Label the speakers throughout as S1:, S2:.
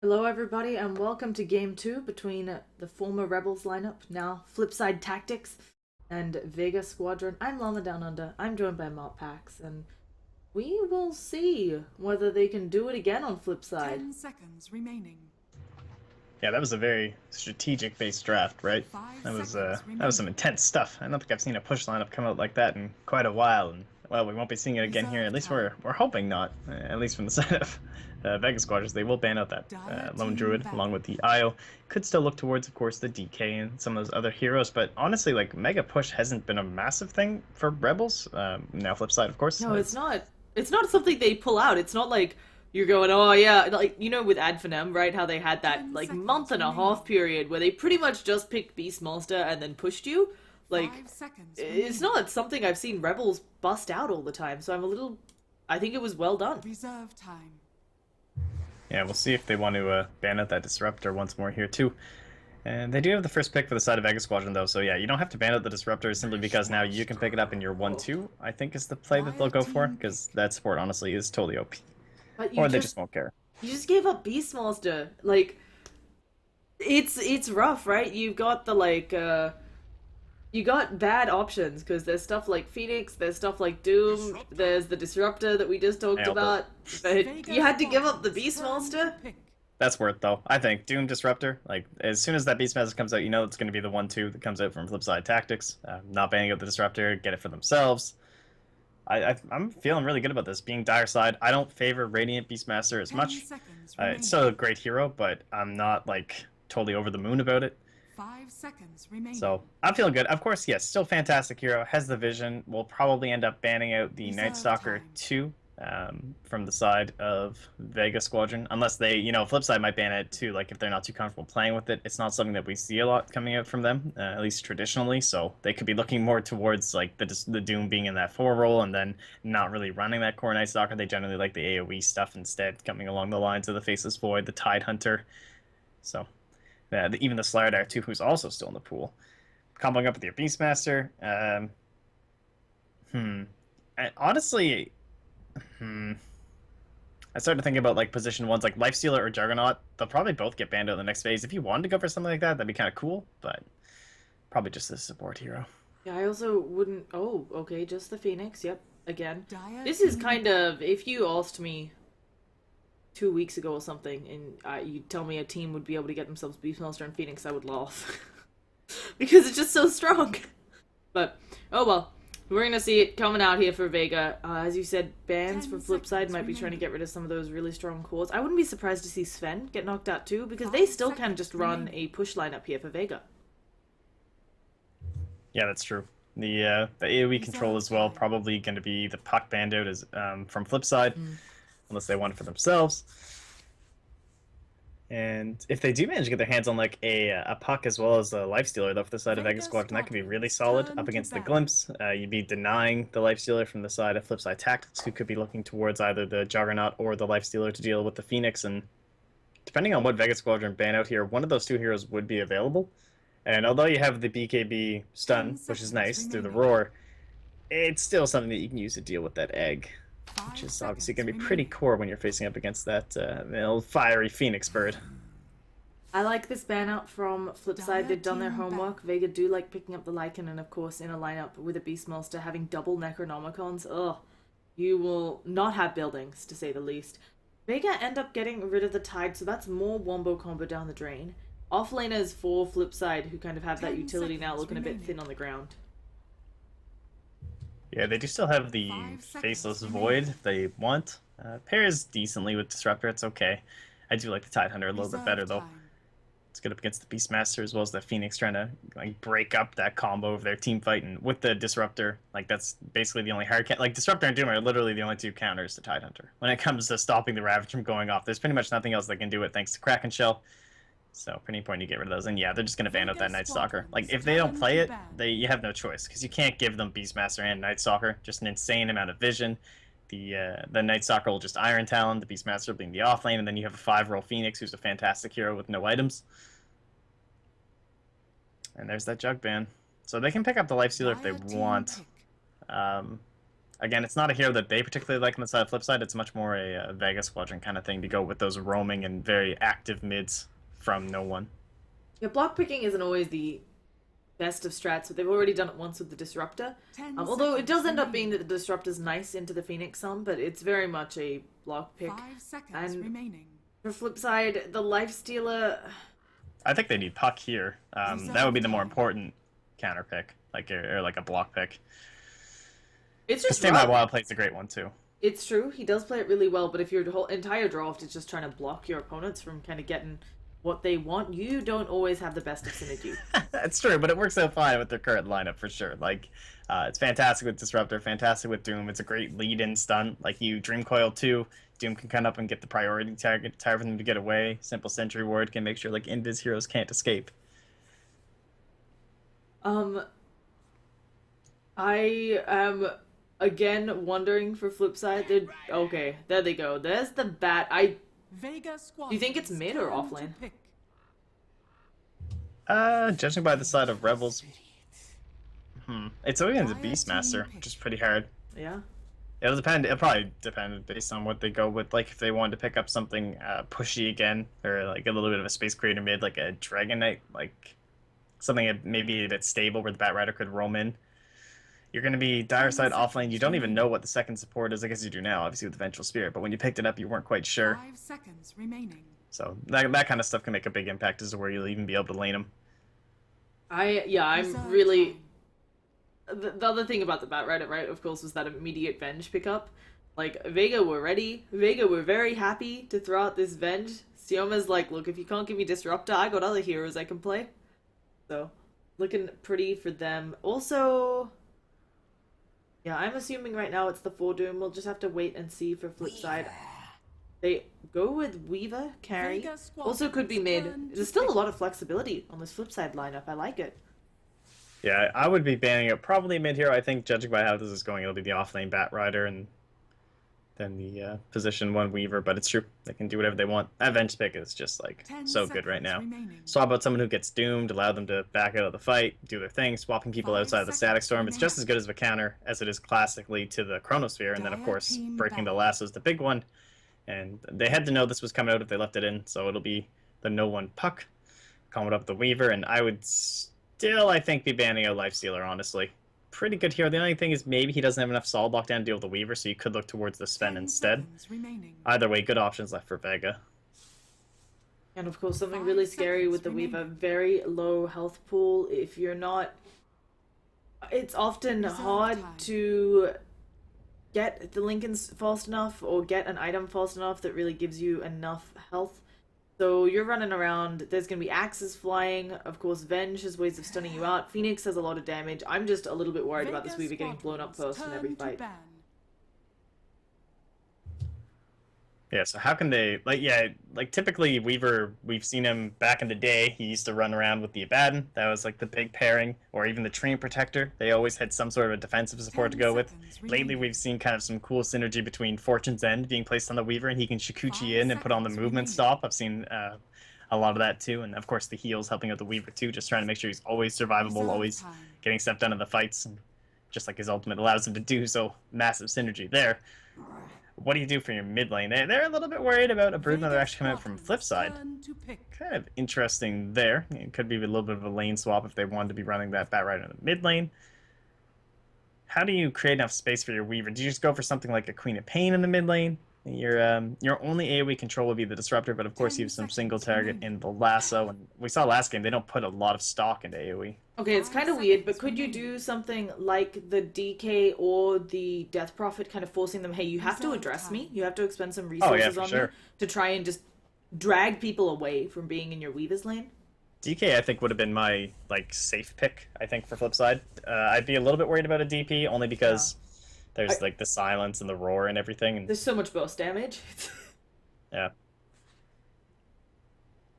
S1: Hello, everybody, and welcome to Game 2 between the former Rebels lineup, now Flipside Tactics, and Vega Squadron. I'm Llama Down Under. I'm joined by MotPax, and we will see whether they can do it again on Flipside.
S2: 10 seconds remaining.
S3: Yeah, that was a very strategic-based draft, right?
S2: Five
S3: That was
S2: seconds
S3: that was some
S2: remaining.
S3: intense stuff. I don't think I've seen a push lineup come out like that in quite a while, and well, we won't be seeing it again here.
S2: Reserve
S3: At least
S2: time.
S3: we're hoping not. At least from the side of Vega Squadrons, they will ban out that
S2: Dire
S3: Lone
S2: team
S3: Druid along
S2: battle.
S3: with the IO. Could still look towards, of course, the DK and some of those other heroes, but honestly, like Mega Push hasn't been a massive thing for Rebels. Now, flip side, of course,
S1: No, it's not. It's not something they pull out. It's not like you're going, oh yeah, like with Adfinem, right? How they had that
S2: Ten
S1: like
S2: seconds
S1: month and a half
S2: remaining.
S1: period where they pretty much just picked Beastmaster and then pushed you. Like,
S2: 5 seconds
S1: it's
S2: remaining.
S1: not something I've seen Rebels bust out all the time. So I'm a little. I think it was well done.
S2: Reserve time.
S3: Yeah, we'll see if they want to ban out that Disruptor once more here too. And they do have the first pick for the side of Vega Squadron, though, so yeah, you don't have to ban out the Disruptor simply because now you can pick it up in your
S1: Oh.
S3: 1-2, I think is the play that they'll
S2: Dire
S3: go for,
S2: team
S3: because
S2: pick.
S3: that support, honestly, is totally OP.
S1: But
S3: Or they just won't care.
S1: you just gave up Beastmaster. Like it's rough, right? You've got the you got bad options because there's stuff like Phoenix, there's stuff like Doom, there's the Disruptor that we just talked
S3: Nailed it.
S1: about. But
S2: Vega
S1: you had to give up the
S2: squadron's turn to
S1: Beastmaster?
S2: pick.
S3: That's worth, though. I think Doom Disruptor, like, as soon as that Beastmaster comes out, you know it's going to be the 1-2 that comes out from Flipside Tactics. Not banning out the Disruptor, get it for themselves. I'm feeling really good about this. Being Dire Side, I don't favor Radiant Beastmaster as
S2: 10
S3: much.
S2: seconds
S3: It's
S2: remaining.
S3: still a great hero, but I'm not, like, totally over the moon about it.
S2: 5 seconds remaining.
S3: So I'm feeling good. Of course, yes, still fantastic hero. Has the vision. We'll probably end up banning out the Night
S2: Reserve
S3: Stalker
S2: time.
S3: 2 from the side of Vega Squadron. Unless they, flip side might ban it too. Like if they're not too comfortable playing with it. It's not something that we see a lot coming out from them, at least traditionally. So they could be looking more towards like the Doom being in that 4 role and then not really running that core Night Stalker. They generally like the AoE stuff instead, coming along the lines of the Faceless Void, the Tide Hunter. So even the Slayer too, who's also still in the pool. Comboing up with your Beastmaster. Hmm. Honestly, I started thinking about like position ones like Lifestealer or Juggernaut. They'll probably both get banned out in the next phase. If you wanted to go for something like that, that'd be kind of cool, but probably just a support hero.
S1: Yeah, I also wouldn't. Oh, okay, just the Phoenix. Yep, again.
S2: Dire
S1: This is
S2: team
S1: kind
S2: battle.
S1: of if you asked me 2 weeks ago or something, and you tell me a team would be able to get themselves Beastmaster and Phoenix, I would laugh because it's just so strong. But oh well, we're gonna see it coming out here for Vega. As you said, bans for
S2: 10
S1: Flipside
S2: seconds
S1: might be trying to
S2: remaining.
S1: get rid of some of those really strong cores. I wouldn't be surprised to see Sven get knocked out too, because they
S2: 5
S1: still can
S2: seconds
S1: just run
S2: remaining.
S1: a push lineup here for Vega.
S3: Yeah, that's true. The AoE control
S2: Reserve
S3: as well,
S2: time.
S3: probably going to be the puck banned out as from Flipside,
S1: Mm.
S3: unless they want it for themselves. And if they do manage to get their hands on like a puck as well as a lifestealer though for the side of Vega
S2: Vega
S3: Squadron, that could be really
S2: squadron's
S3: solid
S2: turn
S3: up
S2: to
S3: against the
S2: battle.
S3: Glimpse. You'd be denying the lifestealer from the side of Flipside Tactics, who could be looking towards either the Juggernaut or the lifestealer to deal with the Phoenix. And depending on what Vega Squadron ban out here, one of those two heroes would be available. And although you have the BKB
S2: 10
S3: stun, which is
S2: seconds
S3: nice through the
S2: remaining.
S3: roar, it's still something that you can use to deal with that egg, which
S2: 5
S3: is obviously
S2: seconds
S3: going to be pretty
S2: remaining.
S3: core when you're facing up against that old fiery Phoenix bird.
S1: I like this ban out from Flipside.
S2: Dire
S1: They've done their
S2: team
S1: homework.
S2: battle.
S1: Vega do like picking up the Lycan, and of course, in a lineup with a Beastmaster having double Necronomicons. Ugh, you will not have buildings, to say the least. Vega end up getting rid of the Tide, so that's more wombo combo down the drain. Offlaners for Flipside, who kind of have that
S2: 10
S1: utility now,
S2: seconds
S1: looking a bit
S2: remaining.
S1: thin on the ground.
S3: Yeah, they do still have the
S2: 5 seconds
S3: Faceless Void
S2: remaining.
S3: if they want. Pairs decently with Disruptor, it's okay. I do like the Tide Hunter a little bit better
S2: Reserve
S3: though.
S2: time.
S3: It's good up against the Beastmaster as well as the Phoenix trying to like break up that combo of their team fight, and with the Disruptor, like that's basically the only hard like Disruptor and Doom are literally the only two counters to Tide Hunter. When it comes to stopping the Ravage from going off, there's pretty much nothing else that can do it thanks to Kraken Shell. So pretty important you get rid of those. And yeah, they're just gonna ban out
S2: Vega
S3: that Night Stalker. Like
S2: squadron's
S3: if they don't
S2: turn
S3: play
S2: to
S3: it,
S2: battle.
S3: you have no choice because you can't give them Beastmaster and Night Stalker. Just an insane amount of vision. The Night Stalker will just Iron Talon, the Beastmaster being the off lane, and then you have a 5-roll Phoenix who's a fantastic hero with no items. And there's that Jug ban. So they can pick up the Lifestealer if they
S2: Dire team
S3: want.
S2: pick.
S3: Um, again, it's not a hero that they particularly like on the side flip side. It's much more a Vega Squadron kind of thing to go with those roaming and very active mids from no one.
S1: Yeah, block picking isn't always the best of strats, but they've already done it once with the Disruptor. Although it does end up being that the Disruptor's nice into the Phoenix some, but it's very much a block pick.
S2: 5 seconds
S1: And
S2: remaining.
S1: for flip side, the Lifestealer...
S3: I think they need Puck here. That would be the more important counter pick, or like a block pick.
S1: It's just
S3: Stand by Wild Plate's a great one too.
S1: It's true, he does play it really well, but if your whole entire draft is just trying to block your opponents from kind of getting what they want, you don't always have the best of synergy.
S3: That's true, but it works out fine with their current lineup for sure. Like, it's fantastic with Disruptor, fantastic with Doom. It's a great lead-in stun. Like, you Dream Coil 2, Doom can come up and get the priority target, time for them to get away. Simple Sentry Ward can make sure, like, Invis heroes can't escape.
S1: I am, again, wondering for flip side. Okay, there they go. There's the bat.
S2: Vega Squadron.
S1: Do you think it's mid or offlane?
S3: Judging by the side of Rebels, it's always a Beastmaster, which is pretty hard.
S1: Yeah.
S3: It'll depend. It'll probably depend based on what they go with. Like if they wanted to pick up something pushy again, or like a little bit of a Space Creator mid, like a Dragon Knight, like something maybe a bit stable where the Bat Rider could roam in. You're going to be dire side offlane. You don't even know what the second support is. I guess you do now, obviously with the Vengeful Spirit. But when you picked it up, you weren't quite sure.
S2: 5 seconds remaining.
S3: So that kind of stuff can make a big impact as to where you'll even be able to lane them.
S1: I'm really... The other thing about the Bat Rider, right, of course, was that immediate Venge pickup. Like, Vega were ready. Vega were very happy to throw out this Venge. Sioma's like, look, if you can't give me Disruptor, I got other heroes I can play. So, looking pretty for them. Also... Yeah, I'm assuming right now it's the 4 Doom. We'll just have to wait and see for flip side. They go with Weaver, carry. Also could be mid. There's still a lot of flexibility on this flip side lineup. I like it.
S3: Yeah, I would be banning it probably mid here. I think judging by how this is going, it'll be the offlane Bat Rider and then the position 1 Weaver. But it's true, they can do whatever they want. That Venge pick is just like so good right now. Swap out someone who gets doomed, allow them to back out of the fight, do their thing, swapping people outside of the Static Storm. It's just as good as a counter as it is classically to the Chronosphere, and then of course breaking the lasso is the big one. And they had to know this was coming out if they left it in, so it'll be the no one Puck coming up the Weaver, and I would still, I think, be banning out Lifestealer, honestly. Pretty good hero. The only thing is maybe he doesn't have enough solid lockdown to deal with the Weaver, so you could look towards the Sven instead. Either way, good options left for Vega.
S1: And of course, something really scary with the Weaver. Very low health pool. If you're not... It's often hard to get the Lincolns fast enough or get an item fast enough that really gives you enough health. So you're running around, there's going to be axes flying, of course Venge has ways of stunning you out, Phoenix has a lot of damage. I'm just a little bit worried about this Weaver getting blown up first in every fight.
S3: Yeah, so how can they, like typically Weaver, we've seen him back in the day, he used to run around with the Abaddon, that was like the big pairing, or even the Treant Protector, they always had some sort of a defensive support to go with. Lately we've seen kind of some cool synergy between Fortune's End being placed on the Weaver, and he can Shikuchi in and put on the movement stop. I've seen a lot of that too, and of course the heals helping out the Weaver too, just trying to make sure he's always survivable, always getting stuff done in the fights, and just like his ultimate allows him to do, so massive synergy there. What do you do for your mid lane? They're a little bit worried about a Broodmother actually coming out from flip side. Kind of interesting there. It could be a little bit of a lane swap if they wanted to be running that Bat Rider in the mid lane. How do you create enough space for your Weaver? Do you just go for something like a Queen of Pain in the mid lane? Your only AoE control would be the Disruptor, but of course you have some single target in the Lasso. And we saw last game, they don't put a lot of stock into AoE.
S1: Okay, it's kind of weird, but could you do something like the DK or the Death Prophet, kind of forcing them, hey, you have to address me, you have to expend some resources on me to try and just drag people away from being in your Weaver's lane?
S3: DK, I think, would have been my, safe pick, I think, for flip side. I'd be a little bit worried about a DP, only because there's, the silence and the roar and everything. And...
S1: There's so much burst damage.
S3: Yeah.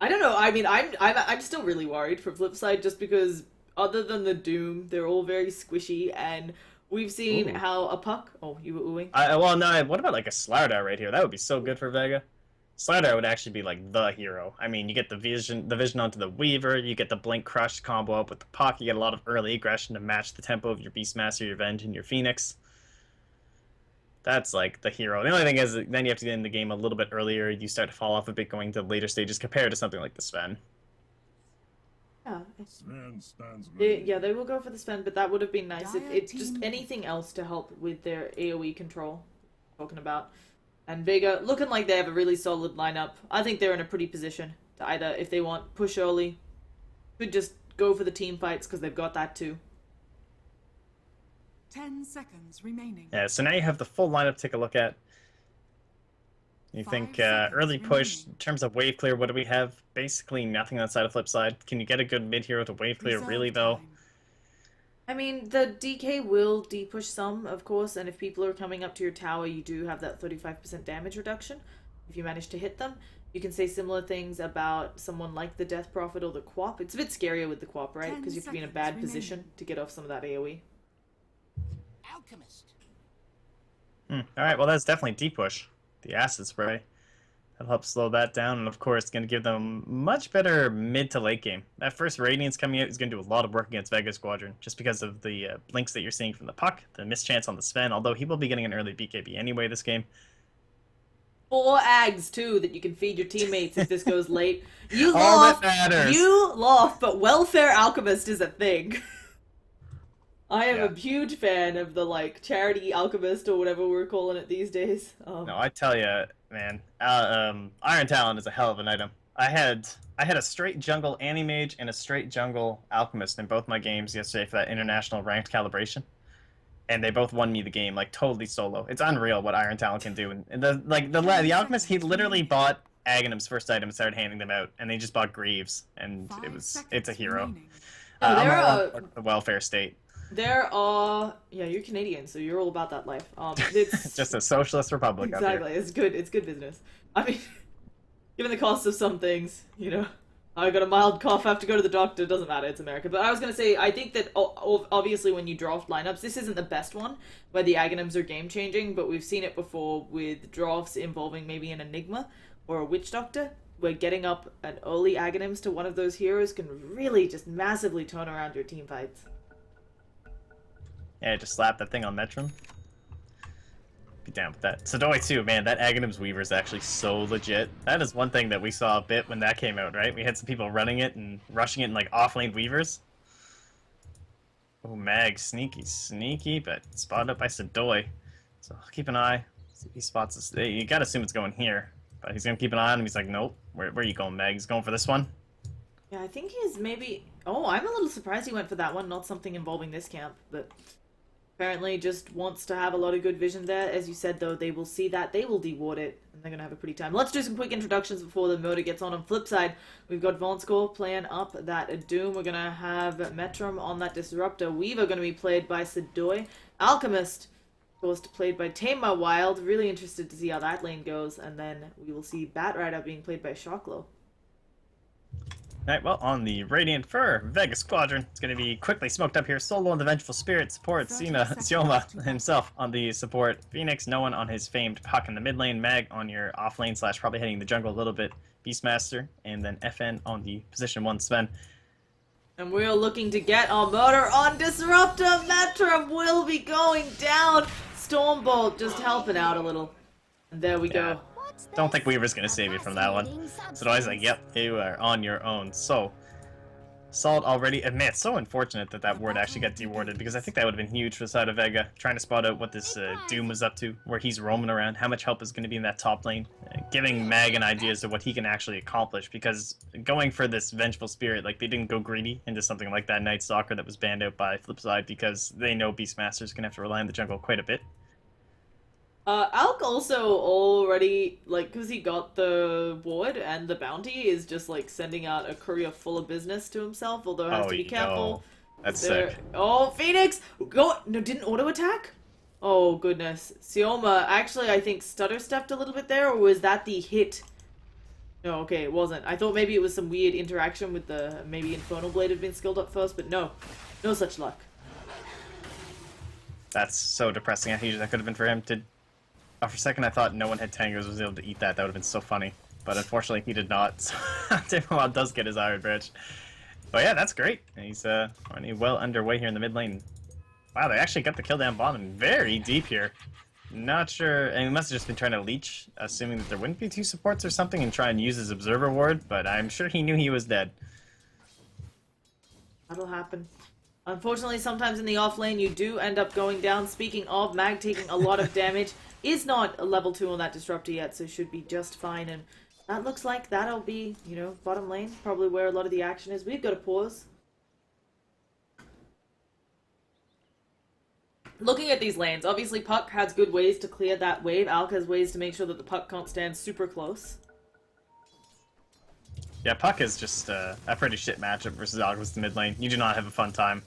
S1: I don't know, I mean, I'm still really worried for flip side, just because other than the Doom, they're all very squishy, and we've seen how a Puck... Oh, you were oohing?
S3: Well, no, what about, a Slardar right here? That would be so good for Vega. Slardar would actually be, the hero. I mean, you get the vision onto the Weaver, you get the Blink Crush combo up with the Puck, you get a lot of early aggression to match the tempo of your Beastmaster, your Venge, and your Phoenix. That's like the hero. The only thing is then you have to get in the game a little bit earlier. You start to fall off a bit going to later stages compared to something like the Sven.
S1: Yeah.
S4: Sven stands
S1: Yeah, they will go for the Sven, but that would have been nice. It's just anything else to help with their AoE control. Talking about. And Vega, looking like they have a really solid lineup. I think they're in a pretty position to either, if they want, push early. Could just go for the team fights because they've got that too.
S2: 10 seconds remaining.
S3: Yeah, so now you have the full lineup to take a look at. You think early push, in terms of wave clear, what do we have? Basically nothing outside of Flipside. Can you get a good mid hero to wave clear, really, though?
S1: I mean, the DK will de-push some, of course, and if people are coming up to your tower, you do have that 35% damage reduction if you manage to hit them. You can say similar things about someone like the Death Prophet or the Quap. It's a bit scarier with the Quap, right? Because you have to be in a bad position to get off some of that AoE.
S5: Alchemist.
S3: Alright, well that's definitely D-push. The acid spray. That'll help slow that down, and of course, going to give them much better mid to late game. That first Radiance coming out is going to do a lot of work against Vega Squadron, just because of the blinks that you're seeing from the Puck, the mischance on the Sven, although he will be getting an early BKB anyway this game.
S1: 4 Ags, too, that you can feed your teammates if this goes late. You laugh, but Welfare Alchemist is a thing. I am a huge fan of the, like, charity alchemist or whatever we're calling it these days.
S3: No, I tell you, man, Iron Talon is a hell of an item. I had a straight jungle Anti-Mage and a straight jungle Alchemist in both my games yesterday for that international ranked calibration. And they both won me the game, like, totally solo. It's unreal what Iron Talon can do. And the Alchemist, he literally bought Aghanim's first item and started handing them out. And they just bought Greaves, and it's a hero. The welfare state.
S1: There are, yeah, you're Canadian, so you're all about that life. It's
S3: just a socialist republic.
S1: Exactly, it's good business. I mean, given the cost of some things, you know, I got a mild cough, I have to go to the doctor, doesn't matter, it's America. But I was gonna say, I think that obviously when you draft lineups, this isn't the best one, where the Aghanims are game-changing, but we've seen it before with drafts involving maybe an Enigma or a Witch Doctor, where getting up an early Aghanims to one of those heroes can really just massively turn around your team fights.
S3: Yeah, just slap that thing on Metrum. Be down with that. Sadoi too, man, that Aghanim's Weaver is actually so legit. That is one thing that we saw a bit when that came out, right? We had some people running it and rushing it in like off-lane Weavers. Oh, Mag, sneaky, but spotted up by Sadoi. So keep an eye. See if he spots us. You gotta assume it's going here. But he's gonna keep an eye on him. He's like, nope. Where are you going, Mag? He's going for this one?
S1: Yeah, I think he's maybe... Oh, I'm a little surprised he went for that one, not something involving this camp, but... Apparently just wants to have a lot of good vision there. As you said, though, they will see that, they will deward it, and they're going to have a pretty time. Let's do some quick introductions before the motor gets on. On flip side, we've got Vonskor playing up that Doom. We're going to have Metrum on that Disruptor. Weaver going to be played by Sadoi. Alchemist, of course, played by Tama Wild. Really interested to see how that lane goes. And then we will see Batrider being played by Shocklow.
S3: Alright, well, on the Radiant for Vega Squadron, it's going to be quickly smoked up here. Solo on the Vengeful Spirit, support Llama himself on the support. Phoenix, no one on his famed Puck in the mid lane. Mag on your off lane / probably hitting the jungle a little bit. Beastmaster, and then FN on the position 1 Sven.
S1: And we're looking to get our murder on Disruptor. Metrum will be going down. Stormbolt just helping out a little. And there we go.
S3: Don't think Weaver's going to save you from that one. So I was like, yep, you are on your own. So, Salt already, man, it's so unfortunate that that ward actually got dewarded, because I think that would have been huge for the side of Vega, trying to spot out what this Doom was up to, where he's roaming around, how much help is going to be in that top lane, giving Mag an idea as to what he can actually accomplish, because going for this Vengeful Spirit, like, they didn't go greedy into something like that Night Stalker that was banned out by Flipside, because they know Beastmaster's going to have to rely on the jungle quite a bit.
S1: Alk also already, like, because he got the ward and the bounty, is just, like, sending out a courier full of business to himself, although has to be careful.
S3: That's sick.
S1: Oh, Phoenix! Go! No, didn't auto-attack? Oh, goodness. Sioma, actually, I think stutter-stepped a little bit there, or was that the hit? No, okay, it wasn't. I thought maybe it was some weird interaction with the, maybe Infernal Blade had been skilled up first, but no. No such luck. That's so depressing how huge that could have been for him to... For a second, I thought no one had Tangos was able to eat that. That would have been so funny. But unfortunately, he did not. So Tama does get his Iron Bridge. But yeah, that's great. He's already well underway here in the mid lane. Wow, they actually got the kill down bottom very deep here.
S3: Not sure, and he must have just been trying to leech, assuming that there wouldn't be 2 supports or something, and try and use his observer ward, but I'm sure he knew he was dead.
S1: That'll happen. Unfortunately, sometimes in the off lane, you do end up going down. Speaking of, Mag taking a lot of damage. Is not a level 2 on that Disruptor yet, so should be just fine. And that looks like that'll be, you know, bottom lane. Probably where a lot of the action is. We've got to pause. Looking at these lanes, obviously Puck has good ways to clear that wave. Alk has ways to make sure that the Puck can't stand super close.
S3: Yeah, Puck is just a pretty shit matchup versus Alchemist mid lane. You do not have a fun time.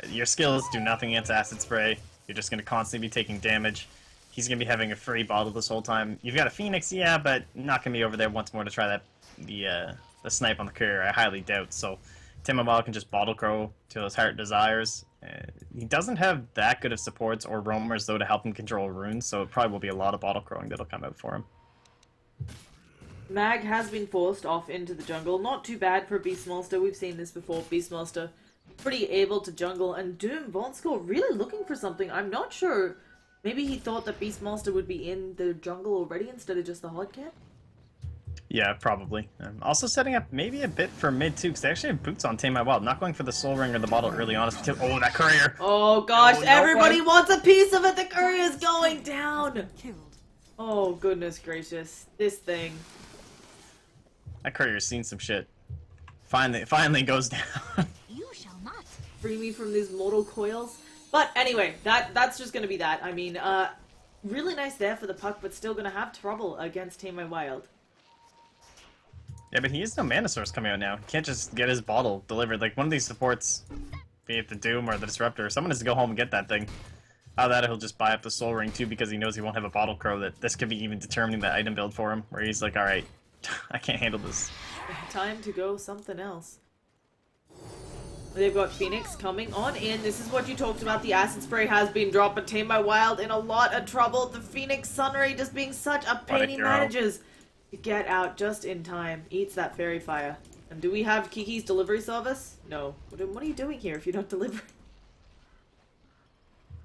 S3: Your skills do nothing against Acid Spray. You're just going to constantly be taking damage. He's going to be having a free bottle this whole time. You've got a Phoenix, yeah, but not going to be over there once more to try that the snipe on the courier. I highly doubt. So Timabal can just bottle crow till his heart desires. He doesn't have that good of supports or roamers, though, to help him control runes, so it probably will be a lot of bottle crowing that'll come out for him.
S1: Mag has been forced off into the jungle. Not too bad for Beastmaster. We've seen this before. Beastmaster pretty able to jungle. And Doom, Vonskor really looking for something. I'm not sure. Maybe he thought that Beastmaster would be in the jungle already instead of just the hard cat?
S3: Yeah, probably. Also setting up maybe a bit for mid too, because they actually have boots on Tame My Wild. Not going for the soul ring or the bottle early on. Oh, that courier!
S1: Oh gosh,
S3: No,
S1: everybody
S3: no,
S1: wants a piece of it. The courier's going down.
S2: Killed.
S1: Oh goodness gracious, this thing.
S3: That courier's seen some shit. Finally goes down.
S4: You shall not.
S1: Free me from these mortal coils. But anyway, that's just gonna be that. I mean, really nice there for the Puck, but still gonna have trouble against Tame My Wild.
S3: Yeah, but he has no mana source coming out now. He can't just get his bottle delivered. Like, one of these supports, be it the Doom or the Disruptor, someone has to go home and get that thing. Out of that, he'll just buy up the Soul Ring, too, because he knows he won't have a Bottle Crow, that this could be even determining the item build for him, where he's like, alright, I can't handle this.
S1: Time to go something else. They've got Phoenix coming on in. This is what you talked about. The Acid Spray has been dropped, but Tame My Wild in a lot of trouble. The Phoenix Sunray just being such a pain. He manages to get out just in time. Eats that Fairy Fire. And do we have Kiki's delivery service? No. What are you doing here if you don't deliver?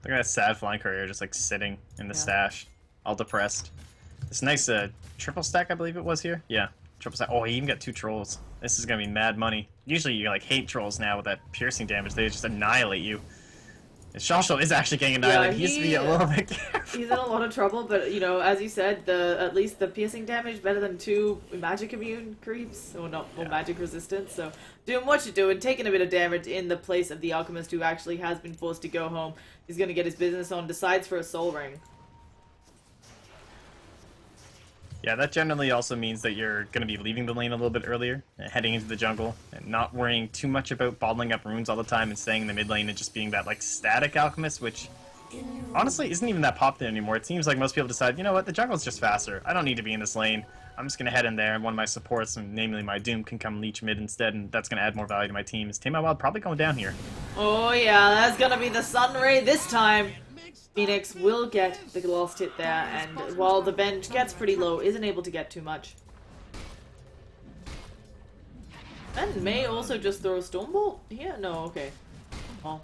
S3: Look at that sad flying courier just like sitting in the stash, all depressed. This nice triple stack, I believe it was here. Yeah, triple stack. Oh, he even got 2 trolls. This is gonna be mad money. Usually you like hate trolls now with that piercing damage. They just annihilate you. And Shawshell is actually getting annihilated.
S1: Yeah,
S3: he needs to be a little bit careful.
S1: He's in a lot of trouble, but you know, as you said, at least the piercing damage better than 2 magic immune creeps, or not, or magic resistance. So doing what you're doing, taking a bit of damage in the place of the alchemist who actually has been forced to go home. He's gonna get his business on. Decides for a soul ring.
S3: Yeah, that generally also means that you're going to be leaving the lane a little bit earlier, and heading into the jungle, and not worrying too much about bottling up runes all the time and staying in the mid lane and just being that like static alchemist, which honestly isn't even that popular anymore. It seems like most people decide, you know what, the jungle's just faster. I don't need to be in this lane. I'm just going to head in there, and one of my supports, and namely my Doom, can come leech mid instead, and that's going to add more value to my team. Is Tame My Wild probably going down here?
S1: Oh yeah, that's gonna be the Sunray this time. Phoenix will get the last hit there, and while the bench gets pretty low, isn't able to get too much. And may also just throw a Stormbolt here? No, okay. Well,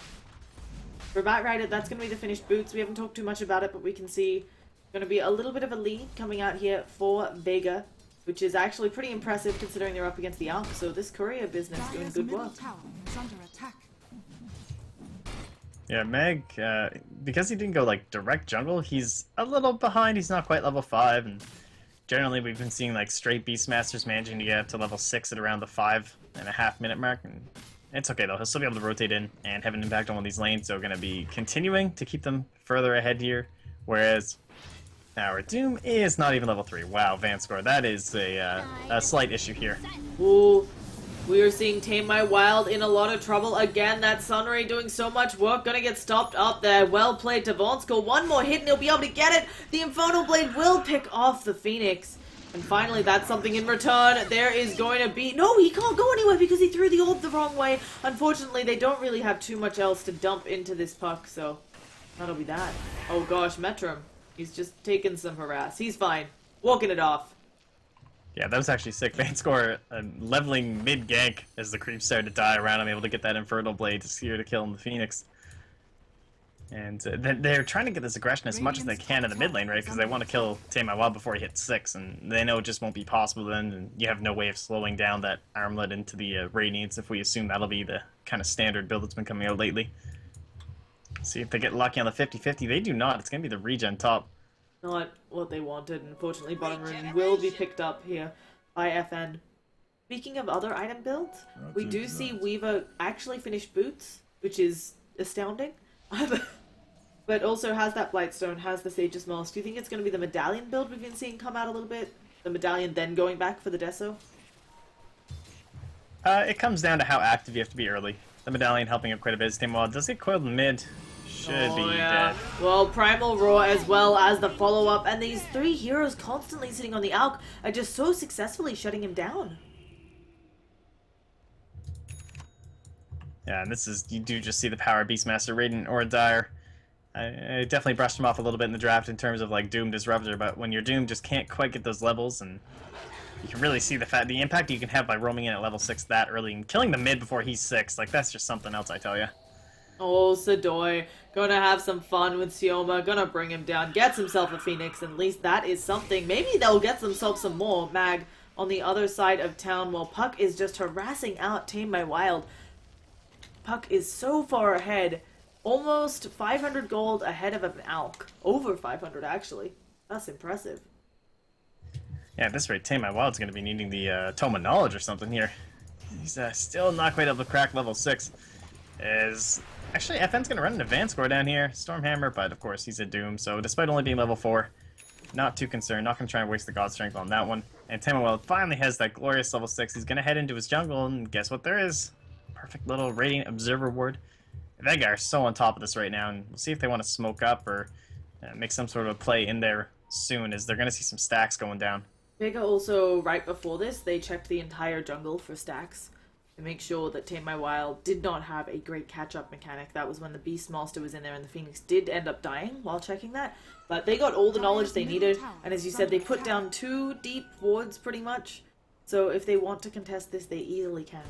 S1: for Batrider, that's going to be the finished boots. We haven't talked too much about it, but we can see going to be a little bit of a lead coming out here for Vega, which is actually pretty impressive considering they're up against the Alp. So this courier business doing
S2: Dire's
S1: good
S2: middle
S1: work.
S2: tower is under attack.
S3: Yeah, Meg, because he didn't go like direct jungle, he's a little behind. He's not quite level 5, and generally we've been seeing like straight Beastmasters managing to get up to level 6 at around the 5.5 minute mark. And it's okay though, he'll still be able to rotate in and have an impact on one of these lanes, so we're going to be continuing to keep them further ahead here. Whereas our Doom is not even level 3. Wow, Vanscore, that is a slight issue here.
S1: Ooh. We are seeing Tame My Wild in a lot of trouble again. That Sunray doing so much work. Gonna get stopped up there. Well played to Vonskor. One more hit and he'll be able to get it. The Infernal Blade will pick off the Phoenix. And finally, that's something in return. There is going to be... No, he can't go anywhere because he threw the orb the wrong way. Unfortunately, they don't really have too much else to dump into this puck, so that'll be that. Oh gosh, Metrum. He's just taking some harass. He's fine. Walking it off.
S3: Yeah, that was actually sick. Vanscore leveling mid-gank as the creeps started to die around him, able to get that Infernal Blade to steer to kill the Phoenix. And they're trying to get this aggression as much as they can in the mid lane, right? Because they want to kill Tame My Wild before he hits 6, and they know it just won't be possible then, and you have no way of slowing down that armlet into the Radiance if we assume that'll be the kind of standard build that's been coming out lately. See if they get lucky on the 50-50. They do not. It's going to be the regen top.
S1: Not what they wanted. Unfortunately, bottom rune will be picked up here by FN. Speaking of other item builds, we do see Weaver actually finish boots, which is astounding. But also has that Blightstone, has the Sage's Mask. Do you think it's going to be the Medallion build we've been seeing come out a little bit? The Medallion then going back for the Deso?
S3: It comes down to how active you have to be early. The Medallion helping up quite a bit. Tame My Wild does get coiled in mid. Should be dead.
S1: Well, Primal Roar as well as the follow-up, and these 3 heroes constantly sitting on the Alk are just so successfully shutting him down.
S3: Yeah, and this is, you do just see the power of Beastmaster, Radiant, or Dire. I definitely brushed him off a little bit in the draft in terms of like Doom Disruptor, but when your Doom just can't quite get those levels, and you can really see the impact you can have by roaming in at level 6 that early and killing the mid before he's 6, like that's just something else, I tell you.
S1: Oh, Sadoy, gonna have some fun with Sioma, gonna bring him down, gets himself a Phoenix, and at least that is something. Maybe they'll get themselves some more. Mag on the other side of town while Puck is just harassing out Tame My Wild. Puck is so far ahead. Almost 500 gold ahead of an Alk. Over 500, actually. That's impressive.
S3: Yeah, at this rate, Tame My Wild's going to be needing the Tome of Knowledge or something here. He's still not quite able to crack level 6. Actually, FN's going to run an advanced score down here. Stormhammer, but of course he's a Doom, so despite only being level 4, not too concerned. Not going to try and waste the God Strength on that one. And Tame My Wild finally has that glorious level 6. He's going to head into his jungle, and guess what there is? Perfect little Radiant Observer Ward. Vega are so on top of this right now, and we'll see if they want to smoke up or make some sort of play in there soon, as they're going to see some stacks going down.
S1: Vega also, right before this, they checked the entire jungle for stacks to make sure that Tame My Wild did not have a great catch-up mechanic. That was when the Beastmaster was in there, and the Phoenix did end up dying while checking that. But they got all the knowledge they needed, and as you said, they put down 2 deep wards pretty much. So if they want to contest this, they easily can.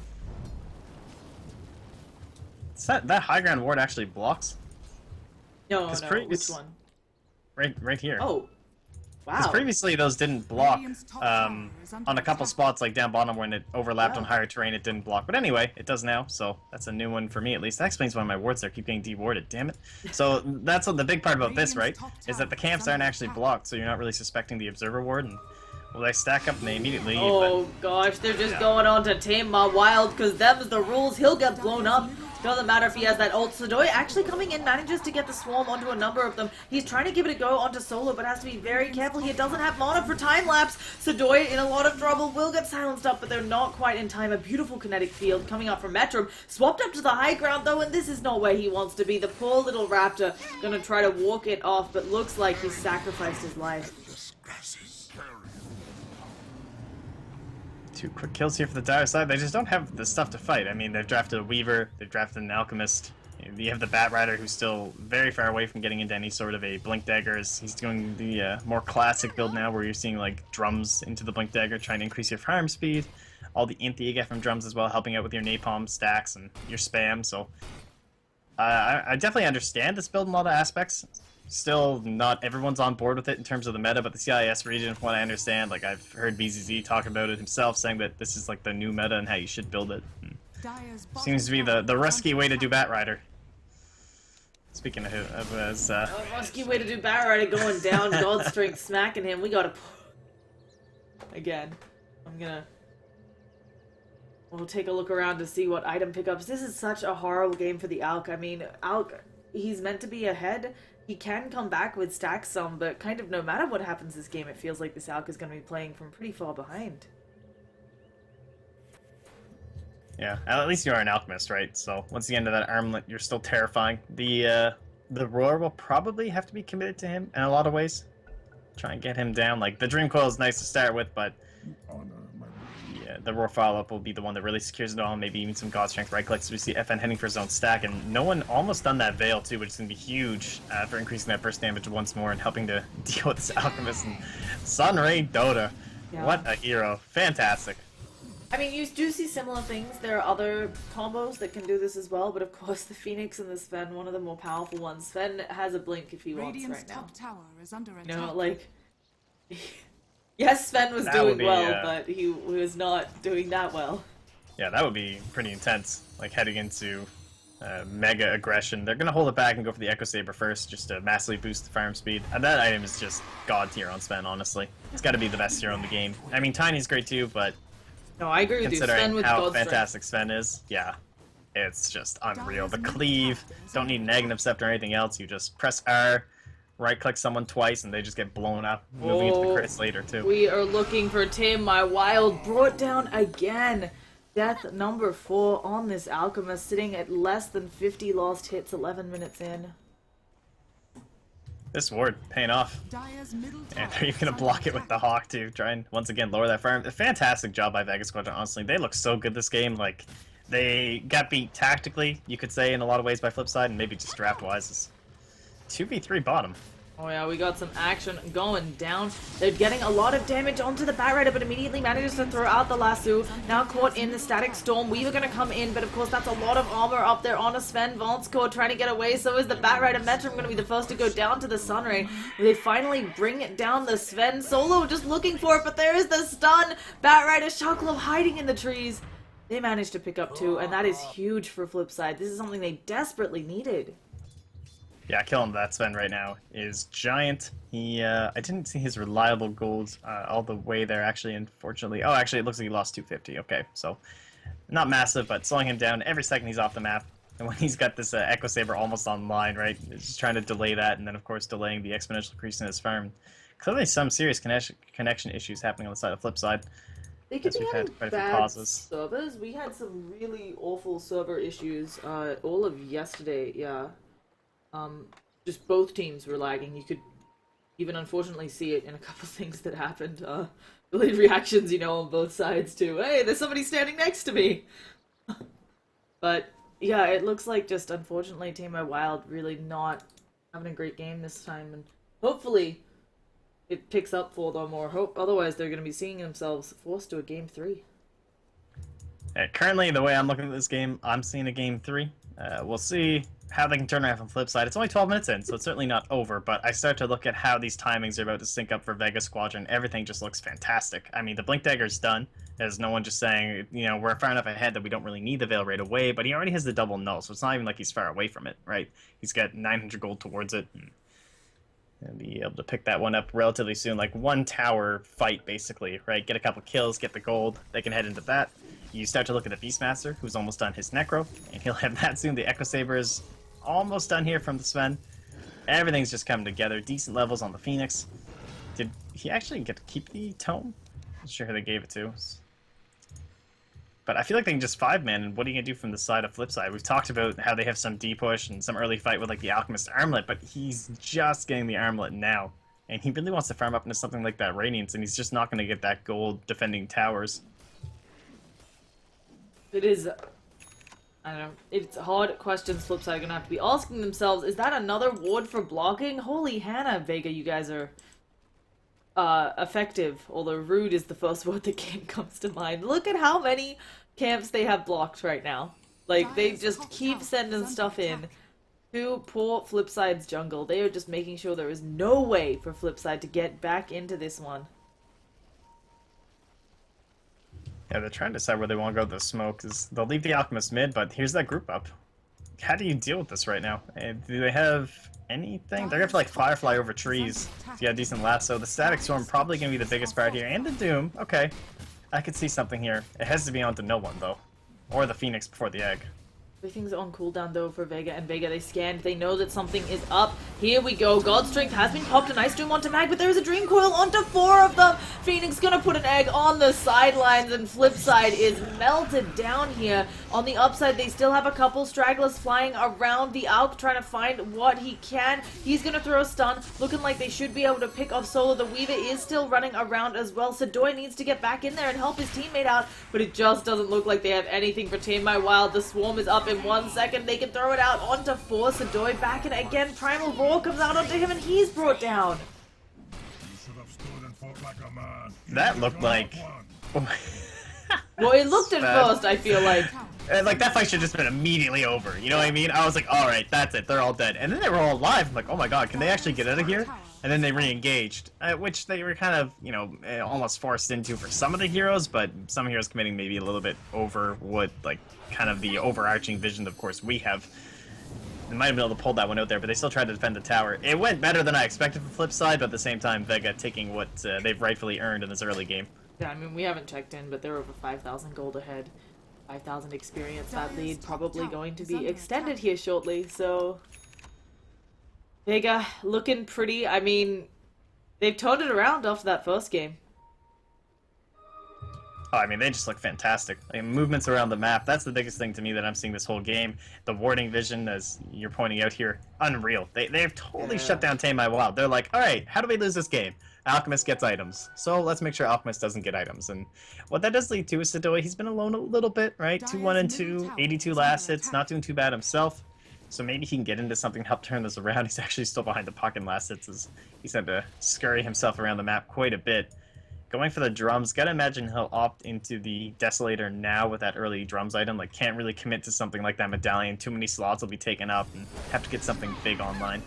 S3: That high ground ward actually blocks.
S1: No, which one?
S3: Right here.
S1: Oh, wow.
S3: Because previously those didn't block on a couple spots like down bottom when it overlapped on higher terrain, it didn't block. But anyway, it does now, so that's a new one for me at least. That explains why my wards there keep getting dewarded, damn it. So that's what the big part about this, right, is that the camps aren't actually blocked, so you're not really suspecting the observer ward, and well, they stack up and they immediately leave.
S1: Oh gosh, they're just going on to Tame My Wild, because them's the rules. He'll get blown up. Doesn't matter if he has that ult. Sadoy actually coming in, manages to get the swarm onto a number of them. He's trying to give it a go onto solo, but has to be very careful. He doesn't have mana for time lapse. Sadoy in a lot of trouble, will get silenced up, but they're not quite in time. A beautiful kinetic field coming up from Metrum. Swapped up to the high ground though, and this is not where he wants to be. The poor little raptor gonna try to walk it off, but looks like he sacrificed his life.
S3: 2 quick kills here for the Dire side. They just don't have the stuff to fight. I mean, they've drafted a Weaver, they've drafted an Alchemist. You have the Bat Rider, who's still very far away from getting into any sort of a Blink Dagger. He's doing the more classic build now, where you're seeing like drums into the Blink Dagger, trying to increase your farm speed. All the int that you get from drums as well, helping out with your napalm stacks and your spam. So I definitely understand this build in a lot of aspects. Still, not everyone's on board with it in terms of the meta, but the CIS region, from what I understand, like I've heard BZZ talk about it himself, saying that this is like the new meta and how you should build it. Seems to be the risky way to do Bat Rider. Speaking of as
S1: a risky way to do Bat Rider, going down, God Strength smacking him. We gotta again. We'll take a look around to see what item pickups. This is such a horrible game for the Alk. I mean, Alk, he's meant to be ahead. He can come back with stacks some, but kind of no matter what happens this game, it feels like this Alk is going to be playing from pretty far behind.
S3: Yeah, at least you are an Alchemist, right? So once you get into that armlet, you're still terrifying. The Roar will probably have to be committed to him in a lot of ways. Try and get him down. Like, the Dream Coil is nice to start with, but yeah, the Roar follow-up will be the one that really secures it all. Maybe even some God Strength right clicks. We see FN heading for his own stack, and no one almost done that Veil too, which is going to be huge for increasing that burst damage once more and helping to deal with this Alchemist and Sunray Dota. Yeah. What a hero. Fantastic.
S1: I mean, you do see similar things. There are other combos that can do this as well, but of course the Phoenix and the Sven, one of the more powerful ones. Sven has a blink if he wants
S2: Radiant's
S1: right now.
S2: top tower is under attack.
S1: You know, like... Yes, Sven was
S3: That
S1: doing
S3: would be,
S1: well, but he was not doing that well.
S3: Yeah, that would be pretty intense. Like heading into mega aggression. They're gonna hold it back and go for the Echo Saber first, just to massively boost the farm speed. And that item is just god tier on Sven, honestly. It's got to be the best hero in the game. I mean, Tiny's great too, but
S1: No, I agree with you. Sven
S3: considering
S1: with
S3: how
S1: God Strength.
S3: fantastic Sven is, yeah, it's just unreal. The cleave, don't need negative scepter or anything else. You just press R, right-click someone twice, and they just get blown up, moving into the crits later too.
S1: We are looking for Tim, my wild, brought down again. Death number 4 on this Alchemist, sitting at less than 50 lost hits 11 minutes in.
S3: This ward paying off.
S2: Dire's middle
S3: And
S2: tower
S3: they're even gonna
S2: is
S3: block
S2: under
S3: it with the
S2: attack.
S3: Hawk to try and once again lower that farm. A fantastic job by Vega Squadron, honestly. They look so good this game. Like, they got beat tactically, you could say, in a lot of ways by Flipside, and maybe just draft-wise. 2v3 bottom.
S1: Oh yeah, we got some action going down. They're getting a lot of damage onto the Batrider, but immediately manages to throw out the lasso. Now caught in the Static Storm. Weaver gonna come in, but of course that's a lot of armor up there on a Sven. Valscore trying to get away, so is the Batrider. Metrum gonna be the first to go down to the Sunray. They finally bring it down the Sven. Solo just looking for it, but there is the stun. Batrider, Shuckle hiding in the trees. They managed to pick up 2, and that is huge for Flipside. This is something they desperately needed.
S3: Yeah, killing that Sven right now is giant. He, I didn't see his reliable gold all the way there, actually, unfortunately. Oh, actually, it looks like he lost 250. Okay, so not massive, but slowing him down every second he's off the map. And when he's got this Echo Saber almost online, right, it's just trying to delay that, and then, of course, delaying the exponential increase in his farm. Clearly some serious connection issues happening on the side of Flipside.
S1: They could
S3: Yes,
S1: be
S3: we've
S1: having
S3: had quite a few
S1: bad
S3: pauses.
S1: servers. We had some really awful server issues all of yesterday, yeah. Just both teams were lagging. You could even unfortunately see it in a couple things that happened. Delayed reactions, you know, on both sides too. Hey, there's somebody standing next to me! But, yeah, it looks like just unfortunately Team My Wild really not having a great game this time, and hopefully it picks up for them, or otherwise they're going to be seeing themselves forced to a game 3.
S3: Currently, the way I'm looking at this game, I'm seeing a game 3. We'll see how they can turn around from Flipside. It's only 12 minutes in, so it's certainly not over, but I start to look at how these timings are about to sync up for Vega Squadron. Everything just looks fantastic. I mean, the Blink Dagger's done. There's no one just saying, you know, we're far enough ahead that we don't really need the Veil right away, but he already has the double null, so it's not even like he's far away from it, right? He's got 900 gold towards it, and be able to pick that one up relatively soon, like one tower fight, basically, right? Get a couple kills, get the gold, they can head into that. You start to look at the Beastmaster, who's almost done his Necro, and he'll have that soon. The Echo Saber is almost done here from the Sven. Everything's just coming together. Decent levels on the Phoenix. Did he actually get to keep the Tome? Not sure who they gave it to. But I feel like they can just 5-man, and what are you going to do from the side of Flipside? We've talked about how they have some D-push and some early fight with like the Alchemist Armlet, but he's just getting the Armlet now. And he really wants to farm up into something like that Radiance, and he's just not going to get that gold defending towers.
S1: It is, I don't know, it's hard questions Flipside are gonna have to be asking themselves. Is that another ward for blocking? Holy Hannah, Vega, you guys are effective, although rude is the first word that comes to mind. Look at how many camps they have blocked right now. Like, they just keep sending stuff in to poor Flipside's jungle. They are just making sure there is no way for Flipside to get back into this one.
S3: Yeah, they're trying to decide where they want to go with the smoke, because they'll leave the Alchemist mid, but here's that group up. How do you deal with this right now? Do they have anything? They're going to have to, like, Firefly over trees if you have a decent lasso. The Static Storm probably going to be the biggest part here, and the Doom. Okay, I could see something here. It has to be onto no one, though. Or the Phoenix before the egg.
S1: Everything's on cooldown though for Vega, and Vega, they scanned, they know that something is up. Here we go, God's Strength has been popped, a nice Doom onto Mag, but there is a Dream Coil onto 4 of them! Phoenix gonna put an egg on the sidelines, and Flipside is melted down here. On the upside, they still have a couple stragglers flying around the Alk, trying to find what he can. He's gonna throw a stun, looking like they should be able to pick off Solo. The Weaver is still running around as well. Sadoy needs to get back in there and help his teammate out, but it just doesn't look like they have anything for Tame My Wild. The Swarm is up in 1 second. They can throw it out onto 4. Sadoy back in again. Primal Roar comes out onto him and he's brought down.
S3: That looked like...
S1: Well, it looked at first, I feel like.
S3: Like, that fight should have just been immediately over, you know what I mean? I was like, alright, that's it, they're all dead. And then they were all alive. I'm like, oh my god, can they actually get out of here? And then they re-engaged, which they were kind of, you know, almost forced into for some of the heroes, but some heroes committing maybe a little bit over what, like, kind of the overarching vision, of course, we have. They might have been able to pull that one out there, but they still tried to defend the tower. It went better than I expected for Flipside, but at the same time, Vega taking what they've rightfully earned in this early game.
S1: Yeah, I mean, we haven't checked in, but they're over 5,000 gold ahead. 5,000 experience. That lead probably going to be extended here shortly, so... Vega looking pretty. I mean, they've turned it around after that first game.
S3: Oh, I mean, they just look fantastic. Like, movements around the map, that's the biggest thing to me that I'm seeing this whole game. The warding vision, as you're pointing out here, unreal. They've totally shut down Tame My Wild. They're like, alright, how do we lose this game? Alchemist gets items. So let's make sure Alchemist doesn't get items. And what that does lead to is Sidoi, he's been alone a little bit, right? 2-1 and 2, 82 last hits, not doing too bad himself. So maybe he can get into something to help turn this around. He's actually still behind the pocket last hits, as he's had to scurry himself around the map quite a bit. Going for the drums, gotta imagine he'll opt into the Desolator now with that early drums item. Like, can't really commit to something like that medallion. Too many slots will be taken up and have to get something big online.